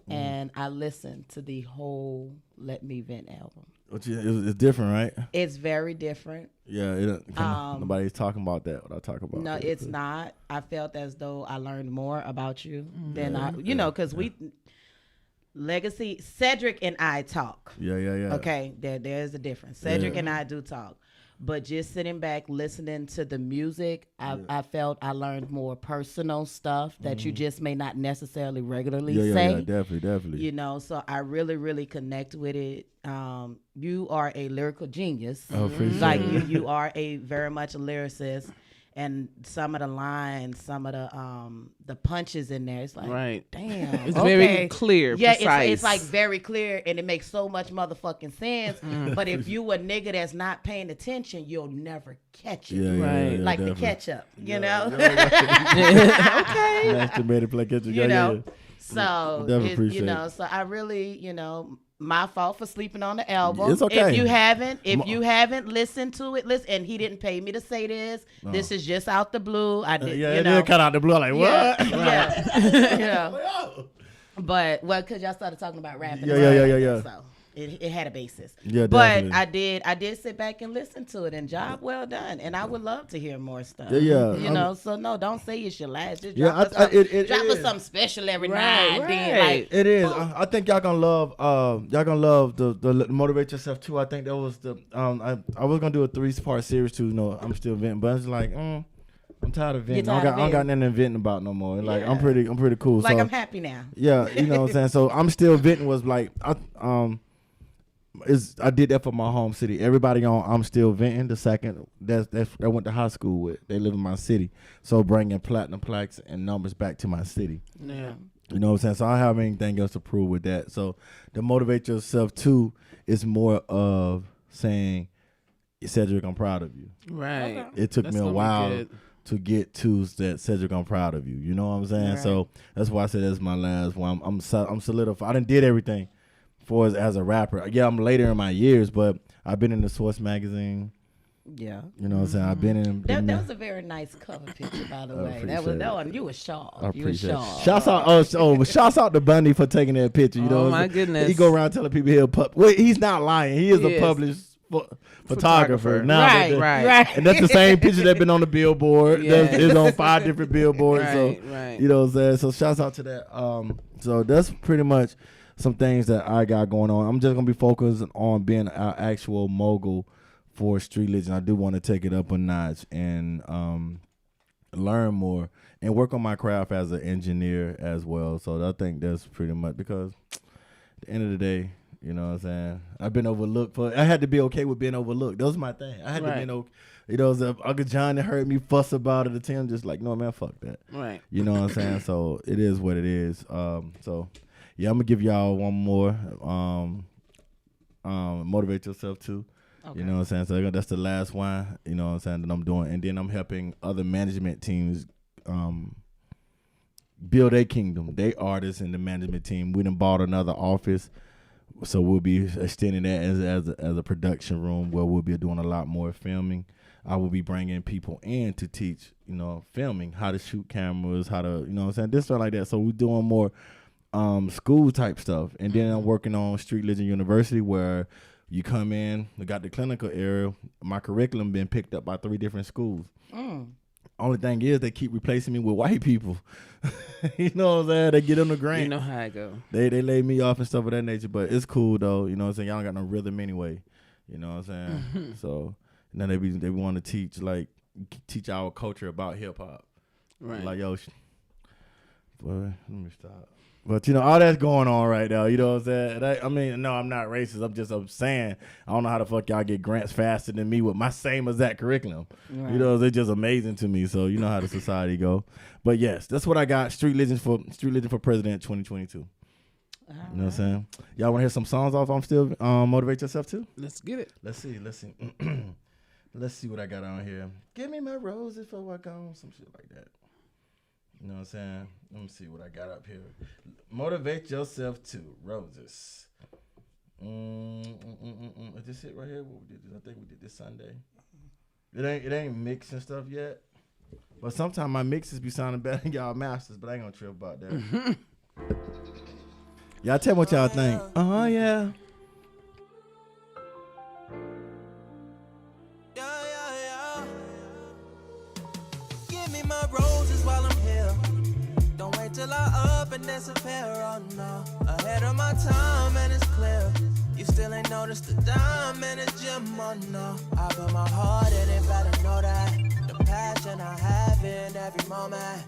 and I listened to the whole Let Me Vent album. it's different, right? It's very different. Yeah, nobody's talking about that. What I talk about? No, it's not. I felt as though I learned more about you than because we Legacy Cedric and I talk. Yeah. Okay, there's a difference. Cedric and I do talk, but just sitting back listening to the music, I felt I learned more personal stuff that you just may not necessarily regularly say. Yeah, definitely. So I really, really connect with it. You are a lyrical genius. I appreciate Like it. you are a very much a lyricist, and some of the lines, some of the punches in there, it's like, Right. damn, It's okay. very clear, Yeah, precise. it's like very clear, and it makes so much motherfucking sense. But if you a nigga that's not paying attention, you'll never catch it. Yeah, Right. Like definitely. the ketchup, you know. Okay. Masturbated play ketchup. You know. So Definitely appreciate it. so I really, my fault for sleeping on the album. It's okay. If you haven't listened to it, listen. And he didn't pay me to say this. This is just out the blue. I did, Yeah, you it know. did cut out the blue. I'm like, Yeah, what? yeah, you know. Oh. But because y'all started talking about rapping. Yeah. So It had a basis. Yeah, but definitely. I did sit back and listen to it, and job well done. And I would love to hear more stuff. Yeah, you know. So no, don't say it's your last. Just Yeah, drop us drop us something special every Right, now and then. right. Like, It is. I think y'all gonna love. Y'all gonna love the motivate yourself too. I think that was the. I was gonna do a 3-part series too. You know, I'm still venting, but it's like, I'm tired of venting. I don't got nothing to vent about no more. Like I'm pretty cool. like so, I'm happy now. Yeah, you know what I'm saying. So I'm still venting. Was like I did that for my home city. Everybody on I'm still venting. The second that I went to high school with, they live in my city. So bringing platinum plaques and numbers back to my city. Yeah. You know what I'm saying? So I don't have anything else to prove with that. So the motivate yourself too is more of saying, Cedric, I'm proud of you. Right. Okay. It took That's me a gonna be while good. to get to that, Cedric, I'm proud of you. You know what I'm saying? Right. So that's why I said that's my last one. I'm solidified. I done did everything for as a rapper. Yeah, I'm later in my years, but I've been in the Source magazine. Yeah. You know what I'm saying? I've been in. That was a very nice cover picture, by the way. That was appreciate that one. You were sharp. I You were appreciate it. sharp. Shouts out, shouts out to Bundy for taking that picture. You know, Oh, what my I'm saying? goodness. He go around telling people he's not lying. He is He a is. published photographer. Now Right, that- right. and that's the same picture that been on the billboard. Yes. It's on 5 different billboards. Right, so right. you know what I'm saying. So shouts out to that. So that's pretty much some things that I got going on. I'm just gonna be focused on being an actual mogul for Street Legend. I do want to take it up a notch and learn more and work on my craft as an engineer as well. So I think that's pretty much because at the end of the day, you know what I'm saying, I've been overlooked I had to be okay with being overlooked. That was my thing. I had to be you know, if Uncle John heard me fuss about it, Tim just like, no man, fuck that. Right. You know what I'm saying? So it is what it is. So yeah, I'm gonna give y'all one more. Motivate yourself too. Okay. You know what I'm saying? So that's the last one, you know what I'm saying, that I'm doing. And then I'm helping other management teams build a kingdom. They artists in the management team. We done bought another office. So we'll be extending that as a production room where we'll be doing a lot more filming. I will be bringing people in to teach, you know, filming, how to shoot cameras, how to, you know what I'm saying, this stuff like that. So we're doing more school type stuff. And then I'm working on Street Legend University where you come in, we got the clinical area. My curriculum been picked up by 3 different schools. Only thing is they keep replacing me with white people. You know what I'm saying? They get on the grant. You know how it go. They lay me off and stuff of that nature, but it's cool though. You know what I'm saying? Y'all don't got no rhythm anyway. You know what I'm saying? So now they want to teach our culture about hip hop. Right. Like yo, boy, let me stop. But you know all that's going on right now. You know what I'm saying? I mean, no, I'm not racist. I'm saying I don't know how the fuck y'all get grants faster than me with my same exact curriculum. Right. You know, they're just amazing to me. So you know how the society go. But yes, that's what I got. Street Legend for President 2022. You know what I'm saying? Y'all want to hear some songs off? I'm still motivate yourself too. Let's get it. Let's see. Let's see what I got on here. Give me my roses before I go. Some shit like that. You know what I'm saying? Let me see what I got up here. Motivate yourself too. Roses. Is this it right here? What we did this? I think we did this Sunday. It ain't mixed and stuff yet. But sometimes my mixes be sounding better than y'all masters, but I ain't gonna trip about that. Y'all tell me what y'all think. Oh yeah. Give me my roses while I'm here. Don't wait till I up and disappear. Oh no, ahead of my time and it's clear. You still ain't noticed the dime in the gym. Oh no, I put my heart in it, better know that. The passion I have in every moment.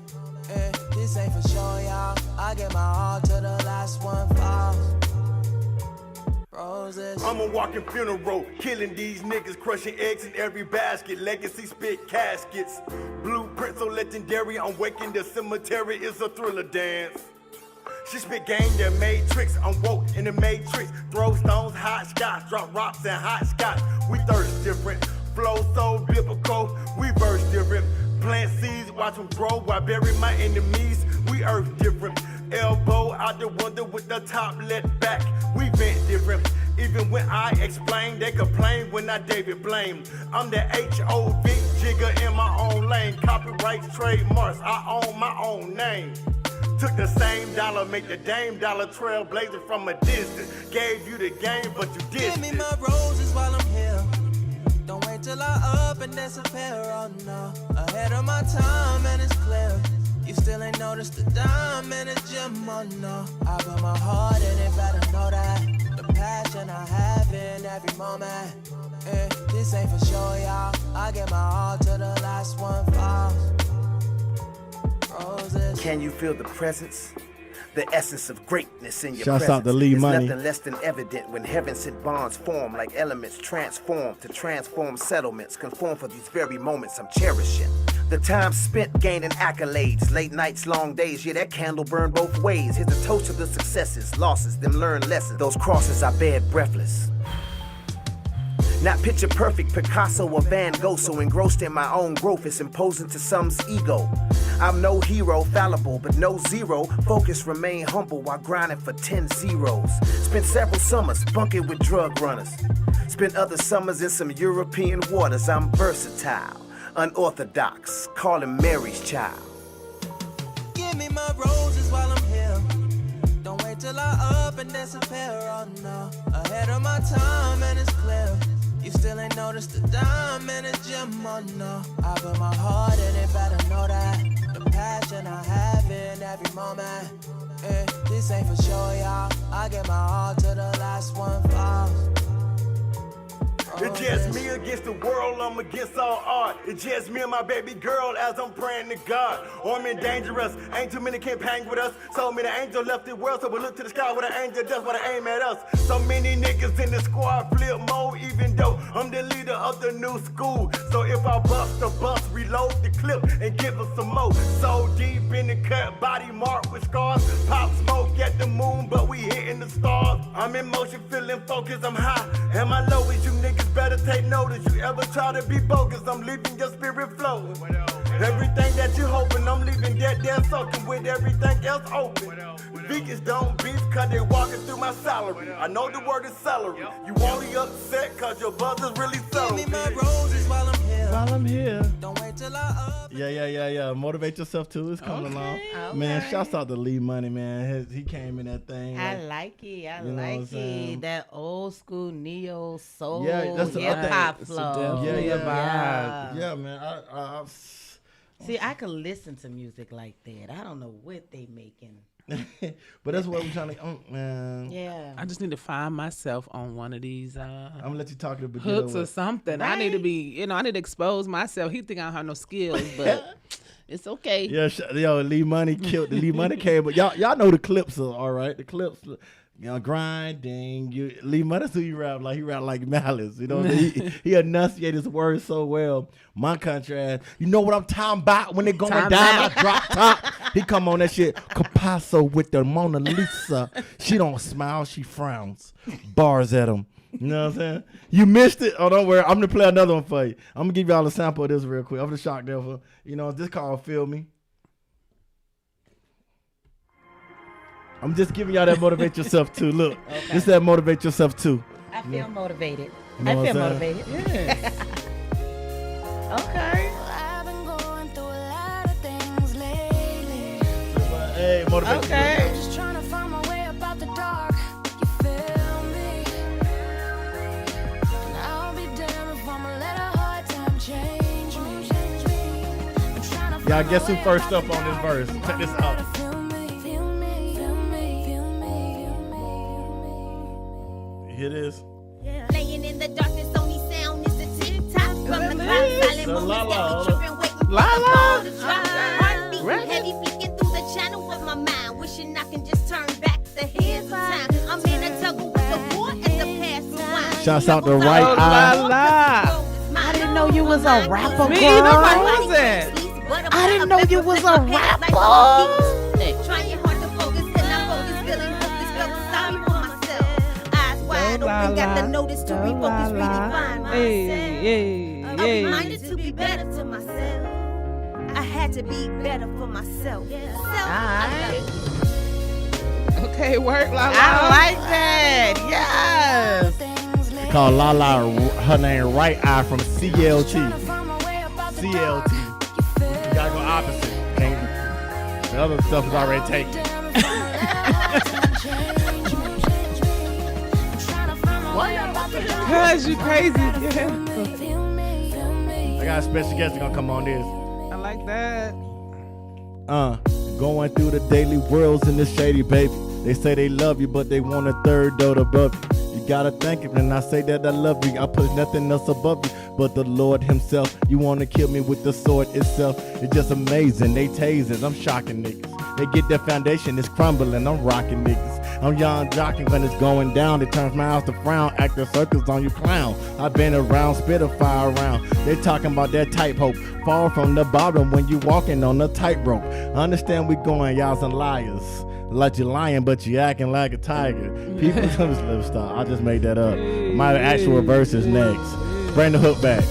This ain't for sure, y'all. I get my all to the last one falls. Roses. I'm a walking funeral, killing these niggas, crushing eggs in every basket. Legacy spit caskets, blueprint so legendary. I'm waking the cemetery, it's a thriller dance. She spit game that made tricks. I'm woke in the matrix. Throw stones, hot scotch, drop rocks and hot scotch. We thirst different, flow so biblical. We verse different. Plant seeds, watch them grow while bury my enemies. We earth different. Elbow out the window with the top let back. We vent different. Even when I explain, they complain when I David blame. I'm the H.O.V. jigger in my own lane. Copyrights, trademarks, I own my own name. Took the same dollar, make the dame dollar, trailblazer from a distance. Gave you the game, but you dissed Give me it. my roses while I'm here. Don't wait till I up and disappear, oh no. Ahead of my time and it's clear. You still ain't noticed the dime in the gym, oh no. I put my heart in it, better know that. The passion I have in every moment. This ain't for sure, y'all. I get my all to the last one falls. Roses. Can you feel the presence? The essence of greatness in your Shouts presence. out to Lee It's Money. nothing less than evident when heaven sent bonds form like elements transform to transform settlements. Conform for these very moments I'm cherishing. The time spent gaining accolades, late nights, long days, yeah, that candle burned both ways. Here's a toast to the successes, losses, them learned lessons. Those crosses I bared breathless. Not picture perfect Picasso or Van Gogh, so engrossed in my own growth, it's imposing to some's ego. I'm no hero, fallible, but no zero. Focus, remain humble while grinding for 10 zeros. Spent several summers bunking with drug runners. Spent other summers in some European waters. I'm versatile, unorthodox, calling Mary's child. Give me my roses while I'm here. Don't wait till I up and disappear, oh no. Ahead of my time and it's clear. You still ain't noticed the dime in the gym, oh no. I put my heart in it, better know that. The passion I have in every moment. This ain't for sure, y'all. I get my all to the last one falls. It's just me against the world, I'm against all art. It's just me and my baby girl as I'm praying to God. Armed dangerous, ain't too many can hang with us. So many angels left the world, so we look to the sky with an angel just want to aim at us. So many niggas in the squad flip mode, even though I'm the leader of the new school. So if I bust the bus, reload the clip and give us some more. So deep in the cut, body marked with scars. Pop smoke at the moon, but we hitting the stars. I'm in motion, feeling focused, I'm high. And my low is you niggas better take notice. You ever try to be bogus, I'm leaving your spirit floating. Everything that you hoping, I'm leaving that there soaking with everything else open. Vegans don't beef cause they walking through my salary. I know the word is celery. You only upset cause your brother's really Give celery. me my roses while I'm here. While I'm here. Don't wait till I up. Yeah. Motivate yourself too. It's coming along. Man, shouts out to Lee Money, man. He came in that thing. I like it. I You know what I'm like saying? it. That old school neo soul Yeah, that's the hip other hop thing. flow. Yeah, Yeah. yeah, man. I See, I could listen to music like that. I don't know what they making. but that's what I'm trying to. Man, Yeah. I just need to find myself on one of these I'm gonna let you talk to the hooks beginning. or something. I need to be, I need to expose myself. He think I don't have no skills, but it's okay. Yeah, yo, Lee Money killed. Lee Money came, but y'all know the clips are all right. The clips, grinding. Lee Money, who you rap like. He rap like Malice. You know, what I mean? he enunciated his words so well. My country ass. You know what I'm talking about when they going Time down? out. I drop top. He come on that shit. Capasso with the Mona Lisa. She don't smile. She frowns. Bars at him. You know what I'm saying? You missed it. Oh, don't worry. I'm gonna play another one for you. I'm gonna give y'all a sample of this real quick. I'm the shock devil. You know, this called Feel Me. I'm just giving y'all that motivate yourself too. Look, this that motivate yourself too. I feel motivated. You know I what feel I'm saying? motivated. Yeah. Okay. I've been going through a lot of things lately. Hey, motivate. Okay. Just trying to find my way up out the dark. You feel me? And I'll be damned if I'ma let a hard time change me. I'm trying to Y'all find guess my who way first out up the on this dark. verse? Check this out. Feel me, feel me, feel me, feel me, feel me. Here it is. Laying in the darkness, only sound is the tick tock from the clock. Silent La, la, moments la. that we tripping, waiting for La, the la. ball to drop. Heart beating Right. heavy, flicking through the channel of my mind, wishing I can just turn back the hands of time. I'm in a tug with the war and the past rewind. Shouts out to Right Oh, Eye. la, la. I didn't know you was a rapper, Me girl. either, I wasn't. I didn't know you was a rapper. Trying hard to focus, and I focus, feeling hopeless, feeling sorry for myself. Eyes wide open, got the notice to refocus, redefine myself. A reminder to be better to myself. I had to be better for myself. Alright. Okay, work, la, la. I like that. Yes. Things lately. Called Lala. Her name Right Eye from CLT. Trying to find my way up out the dark. CLT. You gotta go opposite. The other stuff is already taken. Cause you crazy. Yeah. I got a special guest that's gonna come on this. I like that. Going through the daily worlds in the shady, baby. They say they love you, but they want a third dot above you. You gotta thank it when I say that I love you. I put nothing else above you but the Lord himself. You wanna kill me with the sword itself. It's just amazing. They tasers, I'm shocking niggas. They get their foundation, it's crumbling. I'm rocking niggas. I'm young jockey when it's going down. It turns my house to frown. Acting circles on you clown. I've been around, spit a fire around. They talking about that type hope. Fall from the bottom when you walking on a tightrope. Understand we going, y'all some liars. Like you lying, but you acting like a tiger. People, let's stop. I just made that up. My actual verse is next. Bring the hook back.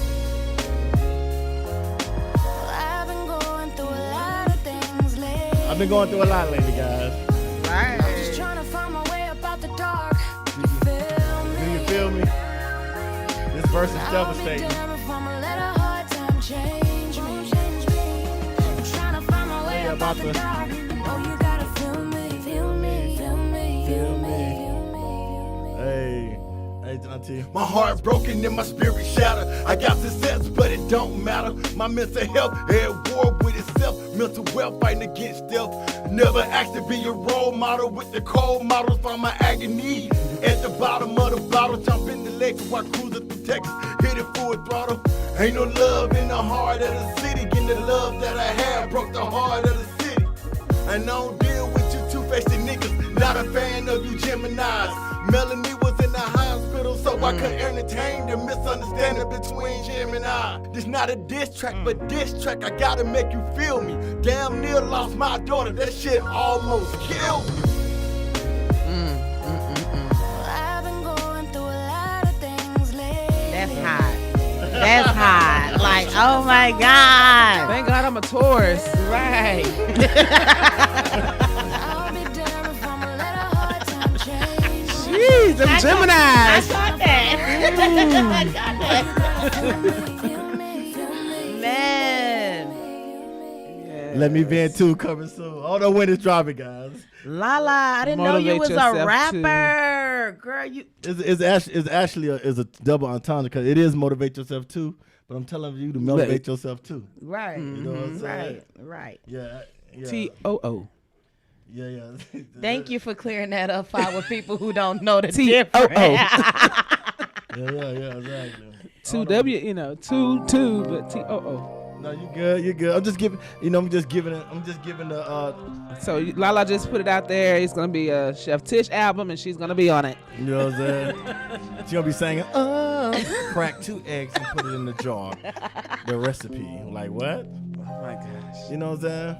I've been going through a lot lately, guys. Right. Do you feel me? This verse is devastating. Yeah, about to Hey, auntie. My heart broken and my spirit shattered. I got success, but it don't matter. My mental health at war with itself. Mental wealth fighting against stealth. Never asked to be a role model with the cold models from my agony. At the bottom of the bottle, jump in the lake while cruising through Texas. Hit it full throttle. Ain't no love in the heart of the city. Getting the love that I had broke the heart of the city. And I don't deal with you two-faced niggas. Not a fan of you Geminis. Melanie was in the hospital, so I couldn't entertain the misunderstanding between Jim and I. This not a diss track, but diss track, I gotta make you feel me. Damn near lost my daughter, that shit almost killed me. That's hot. That's hot. Like, oh my God. Thank God I'm a Taurus. Right. Jeez, I'm Gemini. I got that. Man. Let Me Vent 2 coming soon. I don't know when it's dropping, guys. Lala, I didn't know you was a rapper. Girl, you. It's actually a double entendre because it is Motivate Yourself too, but I'm telling you to motivate yourself too. Right. You know what I'm saying? Right. Yeah. T-O-O. Yeah. Thank you for clearing that up for our people who don't know the difference. Yeah, exactly. 2W, you know, 2, but T-O-O. No, you good. I'm just giving the So Lala just put it out there. It's gonna be a Chef Tish album, and she's gonna be on it. You know what I'm saying? She's gonna be singing, crack 2 eggs and put it in the jar. The recipe. Like what? Oh my gosh. You know what I'm saying?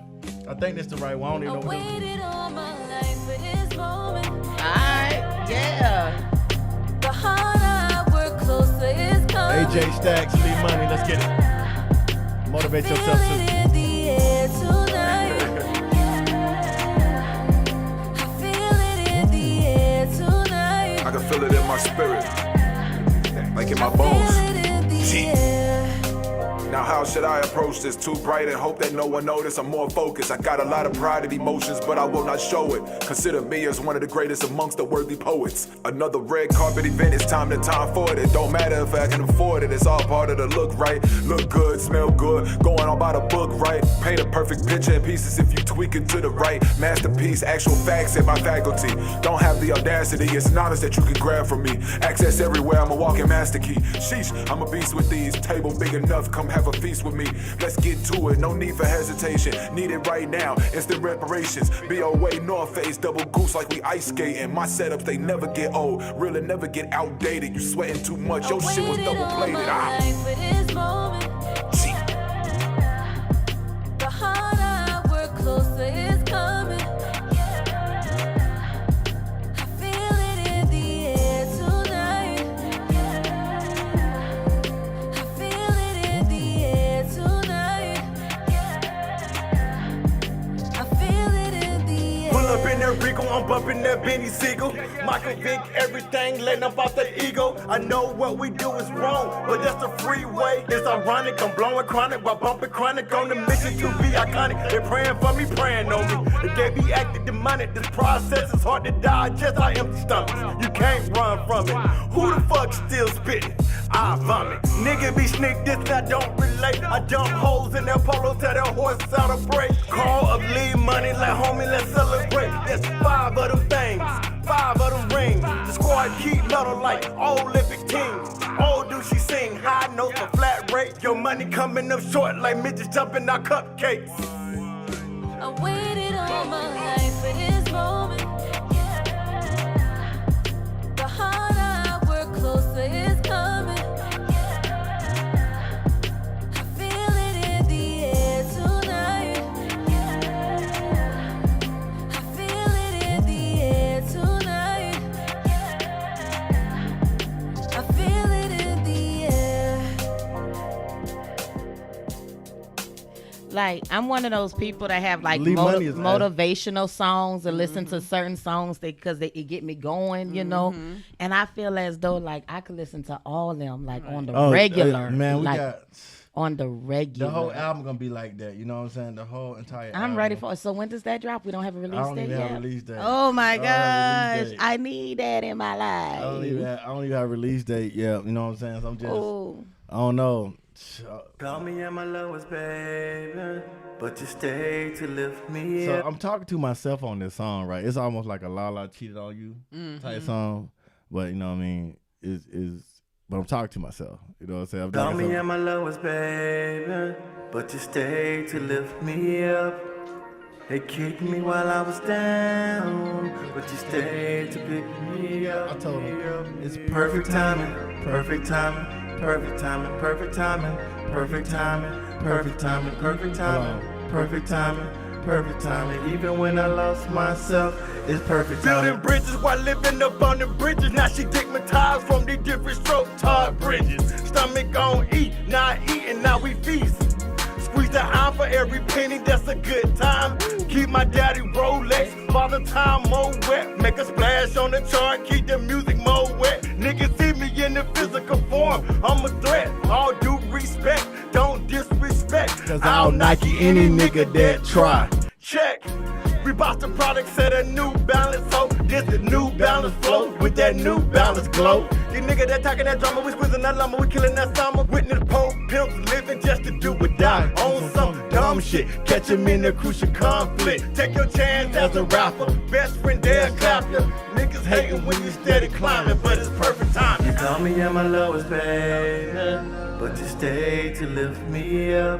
I think that's the right one. I don't even know what it is. Alright, yeah. AJ Stacks, Lee Money, let's get it. Motivate yourself too. I can feel it in my spirit, like in my bones. Now how should I approach this? Too bright and hope that no one notice. I'm more focused. I got a lot of pride and emotions, but I will not show it. Consider me as one of the greatest amongst the worthy poets. Another red carpet event, it's time for it. It don't matter if I can afford it. It's all part of the look, right? Look good, smell good, going on by the book, right? Paint a perfect picture in pieces if you tweak it to the right. Masterpiece, actual facts in my faculty. Don't have the audacity, it's knowledge that you can grab from me. Access everywhere, I'm a walking master key. Sheesh, I'm a beast with these. Table big enough, come have a feast with me. Let's get to it, no need for hesitation. Need it right now, instant reparations. BOA North Face, double goose like we ice skating. My setups, they never get old, really never get outdated. You sweating too much, your shit was double plated. The harder I work, closer it's coming. I feel it in the air tonight. I feel it in the air tonight. I feel it in the air. Pull up in that Rico, I'm bumping that Yeah, Benny Siegel, Michael Vick, everything letting up off the ego. I know what we do is wrong, but that's the freeway. It's ironic, I'm blowing chronic while bumping chronic on the mission to be iconic. They're praying for me, praying on me. If they be acting demonic, this process is hard to digest. I empty stomachs, you can't run from it. Who the fuck still spitting? I vomit. Nigga be sneak this, I don't relate. I dump holes in their polos, tell their horse out of break. Call up leave money, like homie, let's celebrate. That's 5 of them things, 5 of them rings. The squad keep metal like Olympic teams. Oh, do she sing high notes for flat rate? Your money coming up short like midgets jumping out cupcakes. I waited all my life for this moment. The harder I work, closer it's coming. I feel it in the air tonight. I feel it in the air tonight. I feel it in the air. Like, I'm one of those people that have like Lee Money is motivational songs and listen to certain songs because it get me going, you know. And I feel as though like I could listen to all of them like on the regular. Man, we like, got on the regular. the whole album gonna be like that. You know what I'm saying? The whole entire album. I'm ready for it. So when does that drop? We don't have a release I don't date even yet. have a release date. Oh my I don't have a gosh, release date. I need that in my life. I don't even have a release date yet. You know what I'm saying? So I'm just, Oh. I don't know. Call me at my lowest, baby, but you stay to lift me So up. I'm talking to myself on this song, right? It's almost like a La La cheated on you type song, but you know what I mean? But I'm talking to myself. You know what I'm saying? I'm Call talking me to- at my lowest, baby, but you stay to lift me up. They kicked me while I was down, but you stayed to pick me up. I told him It's perfect timing, perfect timing, perfect timing, perfect timing, perfect timing, perfect timing, perfect timing, perfect timing, perfect timing. Even when I lost myself, it's perfect timing. Building bridges while living up on the bridges. Now she digmatized from the different stroke tarred bridges. Stomach on eat, not eating, now we feast. Squeeze the eye for every penny, that's a good time. Keep my daddy Rolex, father time more wet. Make a splash on the chart, keep the music more wet. Niggas see me in the physical form, I'm a threat. All due respect, don't disrespect. Cause I'll Nike any nigga that try. Check. We bought the product, set a New Balance, so this the New Balance flow with that New Balance glow. These niggas that talking that drama, we squeezing that llama, we killing that summer. Witness Pope pimps living just to do or die. On some dumb shit, catch him in a crucial conflict. Take your chance as a rapper, best friend they'll clap ya. Niggas hating when you steady climbing, but it's perfect time. You call me at my lowest, baby, but you stay to lift me up.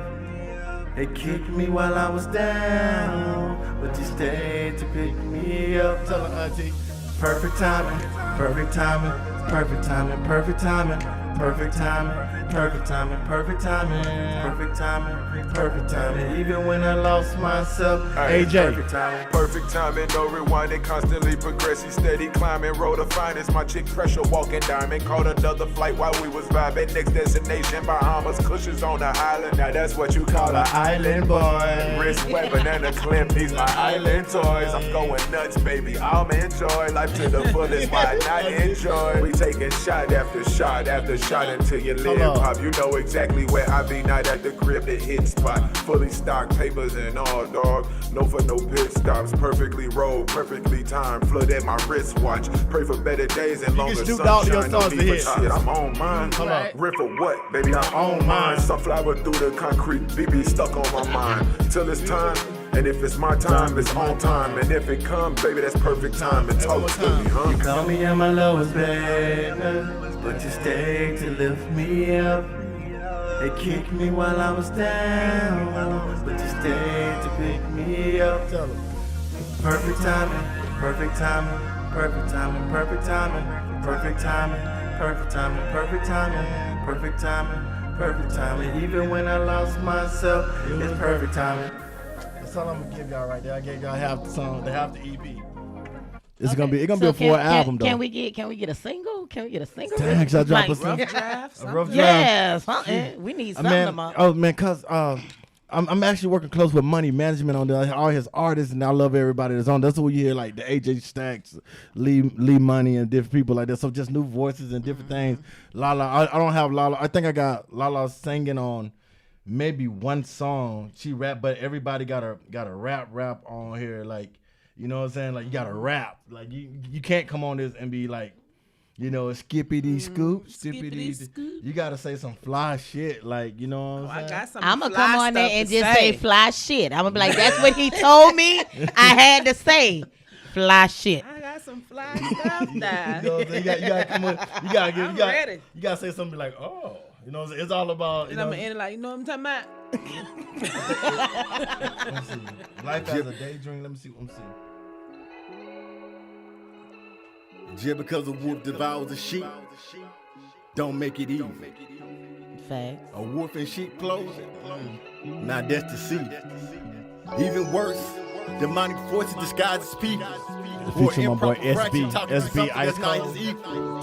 They kicked me while I was down, but you stayed to pick me up. Tell her, auntie. Perfect timing, perfect timing, perfect timing, perfect timing, perfect timing, perfect timing, perfect timing, perfect timing, perfect timing. Even when I lost myself, AJ. Perfect timing, no rewinding, constantly progressing, steady climbing. Road to finest, my chick pressure walking diamond. Caught another flight while we was vibing. Next destination, Bahamas, cushions on the island. Now that's what you call an island boy. Wrist weapon and a clip, these my island toys. I'm going nuts, baby, I'm enjoy life to the fullest. Why not enjoy? We taking shot after shot after shot until you live pop. You know exactly where I be, night at the crib, the hit spot. Fully stocked papers and all, dog. No for no pit stops. Perfectly rolled, perfectly timed. Flooded my wristwatch. Pray for better days and longer sunshine. No need for shit, I'm on mine. Rip for what, baby? I'm on mine. Sunflower through the concrete. BB stuck on my mind. Till it's time. And if it's my time, it's on time. And if it comes, baby, that's perfect time. And talk to me, huh? You call me at my lowest, baby, but you stayed to lift me up. They kicked me while I was down, but you stayed to pick me up. Perfect timing, perfect timing, perfect timing, perfect timing, perfect timing, perfect timing, perfect timing, perfect timing, perfect timing. Even when I lost myself, it's perfect timing. That's all I'm gonna give y'all right there. I gave y'all half the song, half the EP. It's gonna be a full album though. Can we get a single? Can we get a single? Dang, should I drop Like, a single? Draft, A rough draft? Yes, we need something. Man, oh man, cause I'm actually working close with Money Management on all his artists, and I love everybody that's on. That's what you hear, like the AJ Stacks, Lee Money, and different people like that. So just new voices and different things. Lala, I don't have Lala. I think I got Lala singing on maybe one song. She rap, but everybody got a rap on here. Like, you know what I'm saying? Like, you got to rap. Like, you can't come on this and be like, you know, skippity scoop, skippity scoop. You gotta say some fly shit, like, you know what I'm saying? I'm gonna come on there and just say fly shit. I'm gonna be like, that's what he told me. I had to say fly shit. I got some fly stuff now. You know what I'm saying? You gotta come with, I'm ready. You gotta say something like, oh, you know what I'm saying? It's all about. And I'm gonna end it like, you know what I'm talking about? Let me see. Life as a daydream. Let me see. Just because a wolf devours a sheep, don't make it easy. Facts. A wolf in sheep clothing, now that's deceit. Even worse, demonic forces disguised as people. Featuring my boy SB Ice Cold,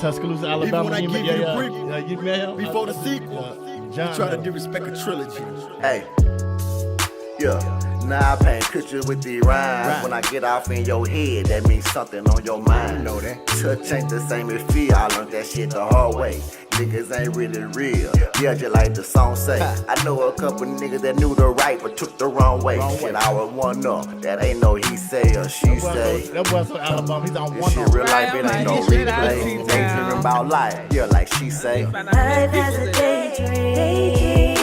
Tuscaloosa, Alabama. Even when I give you the you met him? before the sequel, you try to disrespect a trilogy. Hey, yeah. Now I paint pictures with the rhymes. When I get off in your head, that means something on your mind. You know that. Touch ain't the same as feel. I learned that shit the hard way. Niggas ain't really real. Yeah, just like the song say. I know a couple niggas that knew the right but took the wrong way. Shit, I would one up. That ain't no he say or she say. That boy's from Alabama. He's on This one shit up. real life, it ain't no replay. Ain't hearing about life. Yeah, like she say. Life has a daydream.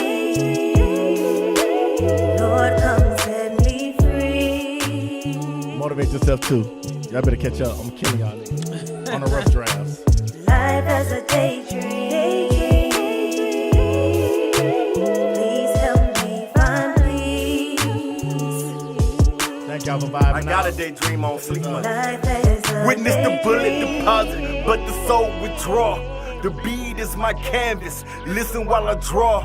Lord, come set me free. Motivate yourself too. Y'all better catch up. I'm killing y'all niggas on the rough drafts. Life has a daydream. Please help me find peace. Thank y'all for vibing. I got a daydream on sleep money. Life has a Witness the bullet daydream. deposit, but the soul withdraw. The bead is my canvas. Listen while I draw.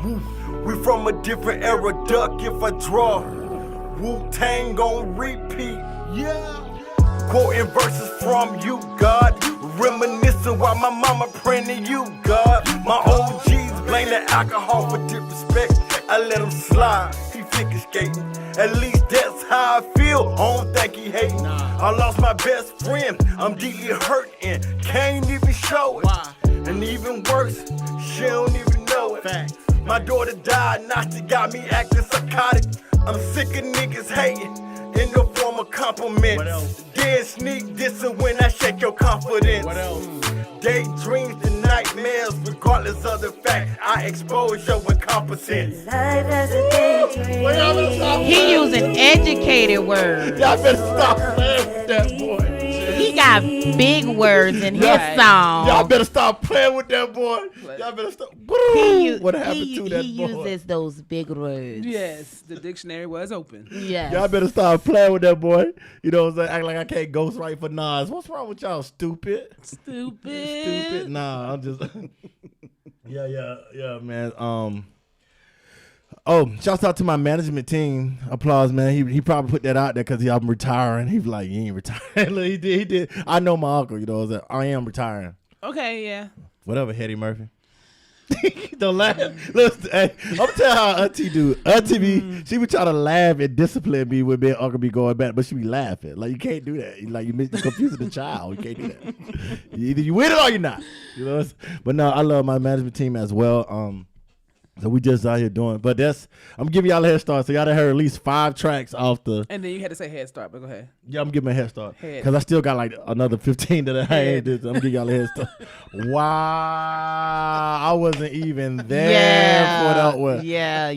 We from a different era, duck if I draw. Wu-Tang gon' repeat. Yeah. Quoting verses from you, God. Reminiscing while my mama praying to you, God. My OGs blame the alcohol for disrespect. I let him slide, he figure skating. At least that's how I feel, I don't think he hating. I lost my best friend, I'm deeply hurt and can't even show it. And even worse, she don't even know it. My daughter died, now she got me acting psychotic. I'm sick of niggas hating in the form of compliments. Then sneak dissing when I shake your confidence. Daydreams and nightmares, regardless of the fact I expose your incompetence. Life has a daydream. He using educated words. Y'all better stop playing with that boy. He got big words in his Right. song. Y'all better stop playing with that boy. Y'all better stop. What happened to that he boy? uses those big words. Yes, the dictionary was open. Yes. Y'all better stop playing with that boy. You know what I'm saying? Act like I can't ghostwrite for Nas. What's wrong with y'all, stupid? Stupid. Nah, I'm just. yeah, man. Oh, shouts out to my management team. Applause, man. He probably put that out there because I'm retiring. He's like, you ain't retiring. Look, he did. I know my uncle. You know what I'm saying? I am retiring. Okay, yeah. Whatever, Hetty Murphy. Don't laugh. Listen, hey, I'm telling you how Auntie do. Auntie be, she would try to laugh and discipline me when me and Uncle be going back, but she be laughing. Like, you can't do that. Like, you're confusing the child. You can't do that. Either you win it or you're not. You know. But no, I love my management team as well. So we just out here doing, but I'm giving y'all a head start. So y'all done heard at least 5 tracks off the. And then you had to say head start, but go ahead. Yeah, I'm giving a head start because I still got like another 15 that I ain't did. So I'm giving y'all a head start. Wow, I wasn't even there for that one. Yeah,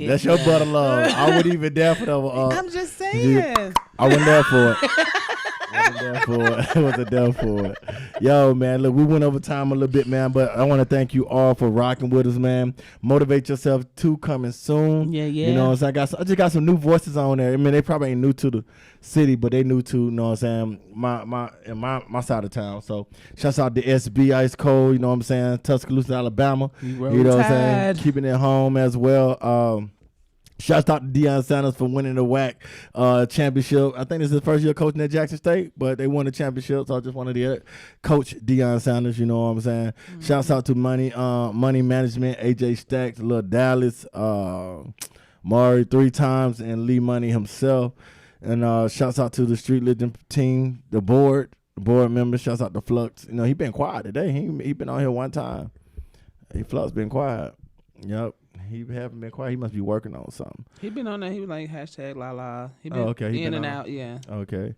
That's your butter love. I wasn't even there for that one. I'm just saying. I wasn't there for it. Wasn't there for it. Yo, man, look, we went over time a little bit, man, but I want to thank you all for rocking with us, man. Motivate Yourself 2 coming soon. Yeah. You know what I'm saying? I just got some new voices on there. I mean, they probably ain't new to the city, but they new to, you know what I'm saying, my side of town. So shouts out to SB Ice Cold, you know what I'm saying, Tuscaloosa, Alabama. You know what I'm saying? Keeping it home as well. Shouts out to Deion Sanders for winning the WAC championship. I think this is his first year coaching at Jackson State, but they won the championship, so I just wanted to coach Deion Sanders, you know what I'm saying? Mm-hmm. Shouts out to Money Management, AJ Stacks, Lil Dallas, Maury 3 times, and Lee Money himself. And shouts out to the Street Legend team, the board members. Shouts out to Flux. You know, he been quiet today. He been on here one time. Flux been quiet. Yep. He haven't been quiet. He must be working on something. He been on there. He was like #LaLa. He been okay. He in been and on. out. Yeah. Okay.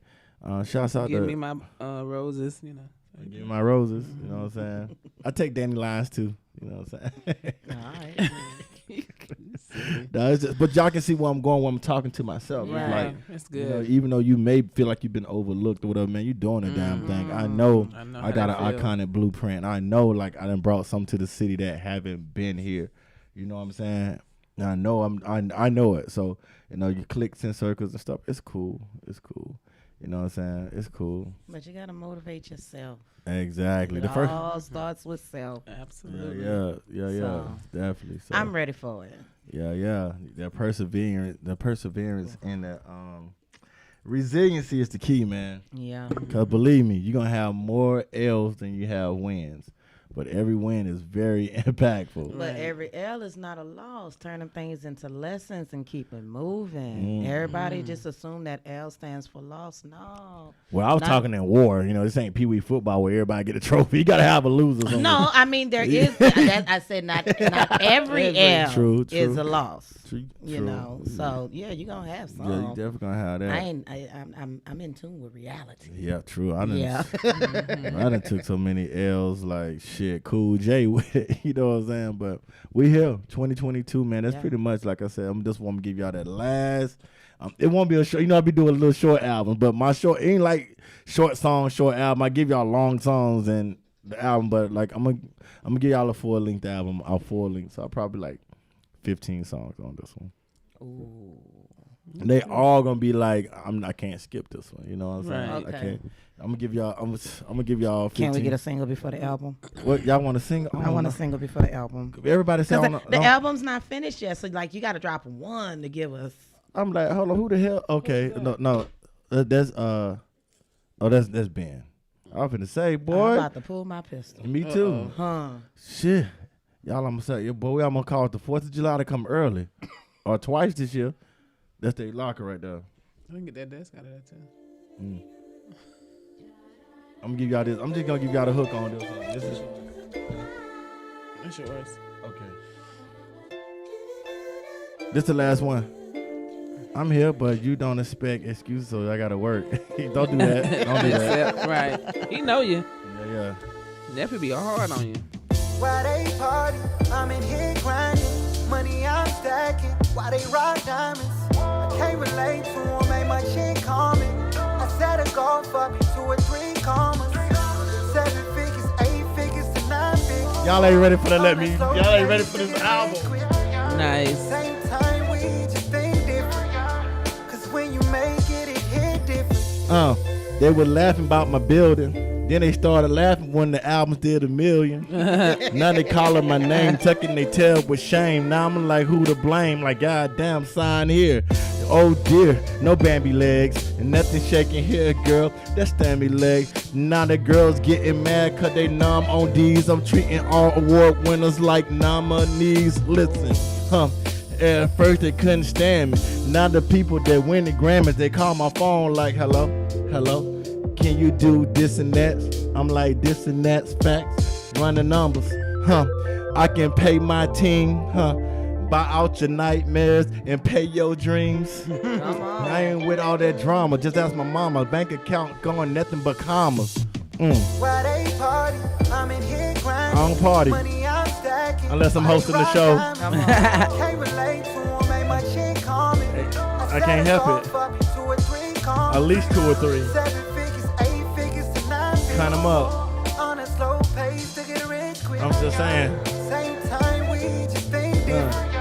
Shouts out Give to me my roses. You know. Give me my roses. You know what I'm saying? I take dandelions too. You know what I'm saying? All right. No, it's just, but y'all can see where I'm going when I'm talking to myself. Right. It's like, That's good. you know, even though you may feel like you've been overlooked or whatever, man, you doing a damn thing. I know I got an iconic blueprint. I know, like, I done brought something to the city that haven't been here. You know what I'm saying? I know I know it. So, you know, you clicks and circles and stuff. It's cool. It's cool. You know what I'm saying? It's cool. But you gotta motivate yourself. Exactly. It all starts with self. Absolutely. Yeah. So, Definitely. So, I'm ready for it. Yeah. That perseverance and the resiliency is the key, man. Yeah. Because believe me, you're gonna have more L's than you have wins. But every win is very impactful. But every L is not a loss. Turning things into lessons and keep it moving. Everybody just assume that L stands for loss. No. Well, I was talking in war. You know, this ain't Pee Wee football where everybody get a trophy. You gotta have a loser. Somewhere. No, I mean there is. I said not every L true. is a loss. True. You know, so yeah, you're gonna have some. Yeah, you definitely gonna have that. I'm in tune with reality. Yeah, true. I done, I done took so many L's like shit. Cool J with it. You know what I'm saying? But we here, 2022, man. That's pretty much like I said. I'm just want to give y'all that last. It won't be a short. You know, I be doing a little short album, but my short ain't like short song, short album. I give y'all long songs and the album, but like I'm gonna give y'all a full length album. So I'll probably like 15 songs on this one. Ooh. And they all gonna be like, I can't skip this one. You know what I'm saying? Right. I can't. I'm gonna give y'all 15. Can we get a single before the album? What y'all want to sing? I want a single before the album. Everybody say the album's not finished yet, so like you got to drop one to give us. I'm like, hold on, who the hell? Okay, no, that's that's Ben. I was finna say, boy. I'm about to pull my pistol. Me too. Shit, y'all, I'm gonna say, your boy, I'm gonna call it the 4th of July to come early, or twice this year. That's their locker right there. I can get that desk out of that too. I'm gonna give y'all this. I'm just gonna give y'all the hook on this one. This is That's yours. okay. This the last one. I'm here, but you don't expect excuses, so I gotta work. Don't do that. Don't do that. Right. He know you. Yeah. That be hard on you. Why they party? I'm in here grinding. Money I'm stacking. Why they rock diamonds? I can't relate to them. Ain't my shit common. I set a goal for me 2 or 3 commas. 7 figures, 8 figures to 9 figures. Y'all ain't ready for that. Y'all ain't ready for this album. Nice. Same time we just think different. Cause when you make it, it hit different. They were laughing about my building. Then they started laughing when the albums did $1 million. Now they calling my name, tucking their tail with shame. Now I'm like, who to blame? Like, goddamn, sign here. Oh dear, no Bambi legs and nothing shaking here, girl. That's Stammy legs. Now the girls getting mad cause they numb on these. I'm treating all award winners like nominees. Listen, at first they couldn't stand me. Now the people that win the Grammys, they call my phone like, hello, can you do this and that? I'm like, this and that's facts. Run the numbers, I can pay my team, buy out your nightmares and pay your dreams. I ain't with all that drama. Just ask my mama. Bank account going nothing but commas. Why they party? I'm in here grinding. I don't party Money I'm stacking. unless I'm hosting the show. Can't relate to them. Ain't my shit common. I can't help it. At least 2 or 3. 7 figures, 8 figures to 9 figures. Count them up. On a slow pace to get rich quick. I'm just saying. Same time we just think different.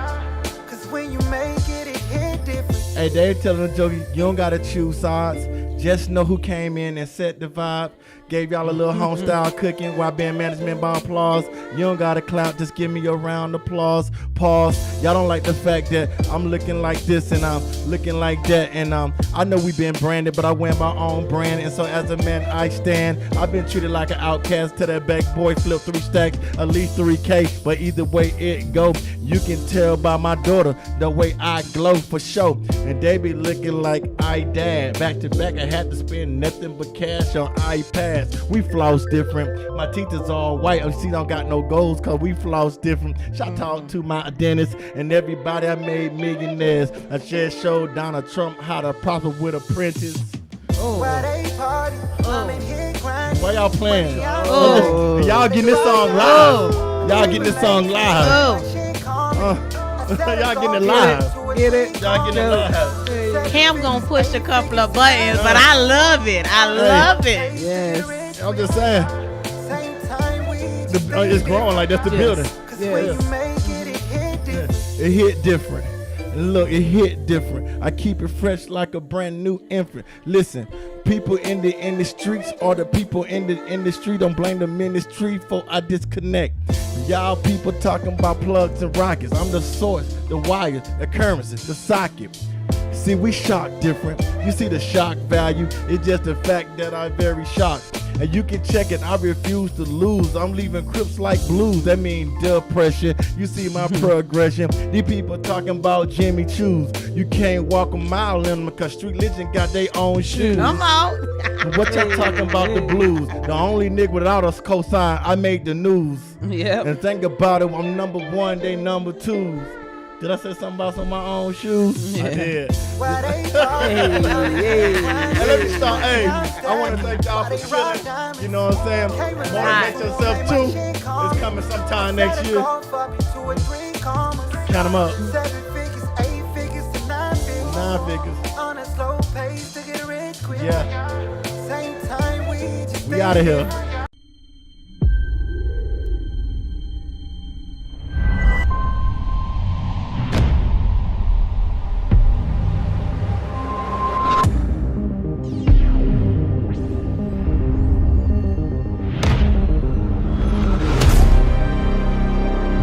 Cause when you make it, it hit different. Hey, they telling the joke, you don't gotta choose sides. Just know who came in and set the vibe. Gave y'all a little home style cooking while being management by applause. You don't gotta clap, just give me a round of applause. Pause. Y'all don't like the fact that I'm looking like this and I'm looking like that. And I know we been branded, but I wear my own brand. And so as a man, I stand. I've been treated like an outcast till that back boy flip 3 stacks, at least 3K. But either way it go, you can tell by my daughter the way I glow for sure. And they be looking like I dad. Back to back, I had to spend nothing but cash on iPad. We floss different. My teeth is all white. Oh, see, don't got no goals cause we floss different. Shout out to my dentist and everybody I made millionaires. I just showed Donald Trump how to profit with apprentice. Why y'all playing? Y'all getting this song live. Y'all getting this song live. Y'all getting it live. Get it? Y'all getting it live. Cam gonna push a couple of buttons, but I love it. I love it. Yes. I'm just saying. It's growing like that's the building. Yes. It hit different. Look, it hit different. I keep it fresh like a brand new infant. Listen, people in the streets or the people in the industry, don't blame the ministry for I disconnect. Y'all people talking about plugs and rockets. I'm the source, the wires, the currency, the socket. See, we shock different. You see the shock value. It's just the fact that I'm very shocked. And you can check it, I refuse to lose. I'm leaving Crips like blues. That means depression. You see my progression. These people talking about Jimmy Choos. You can't walk a mile in them because Street Legend got their own shoes. Come on. What y'all talking about the blues? The only nigga without a cosign, I made the news. Yep. And think about it, I'm number 1, they number 2. Did I say something about some of my own shoes? Yeah. I did. Hey, let me start. Hey, I want to thank y'all for chilling. You know what I'm saying? Motivate yourself too. It's coming sometime next year. Count them up. 9 figures. Yeah. We out of here.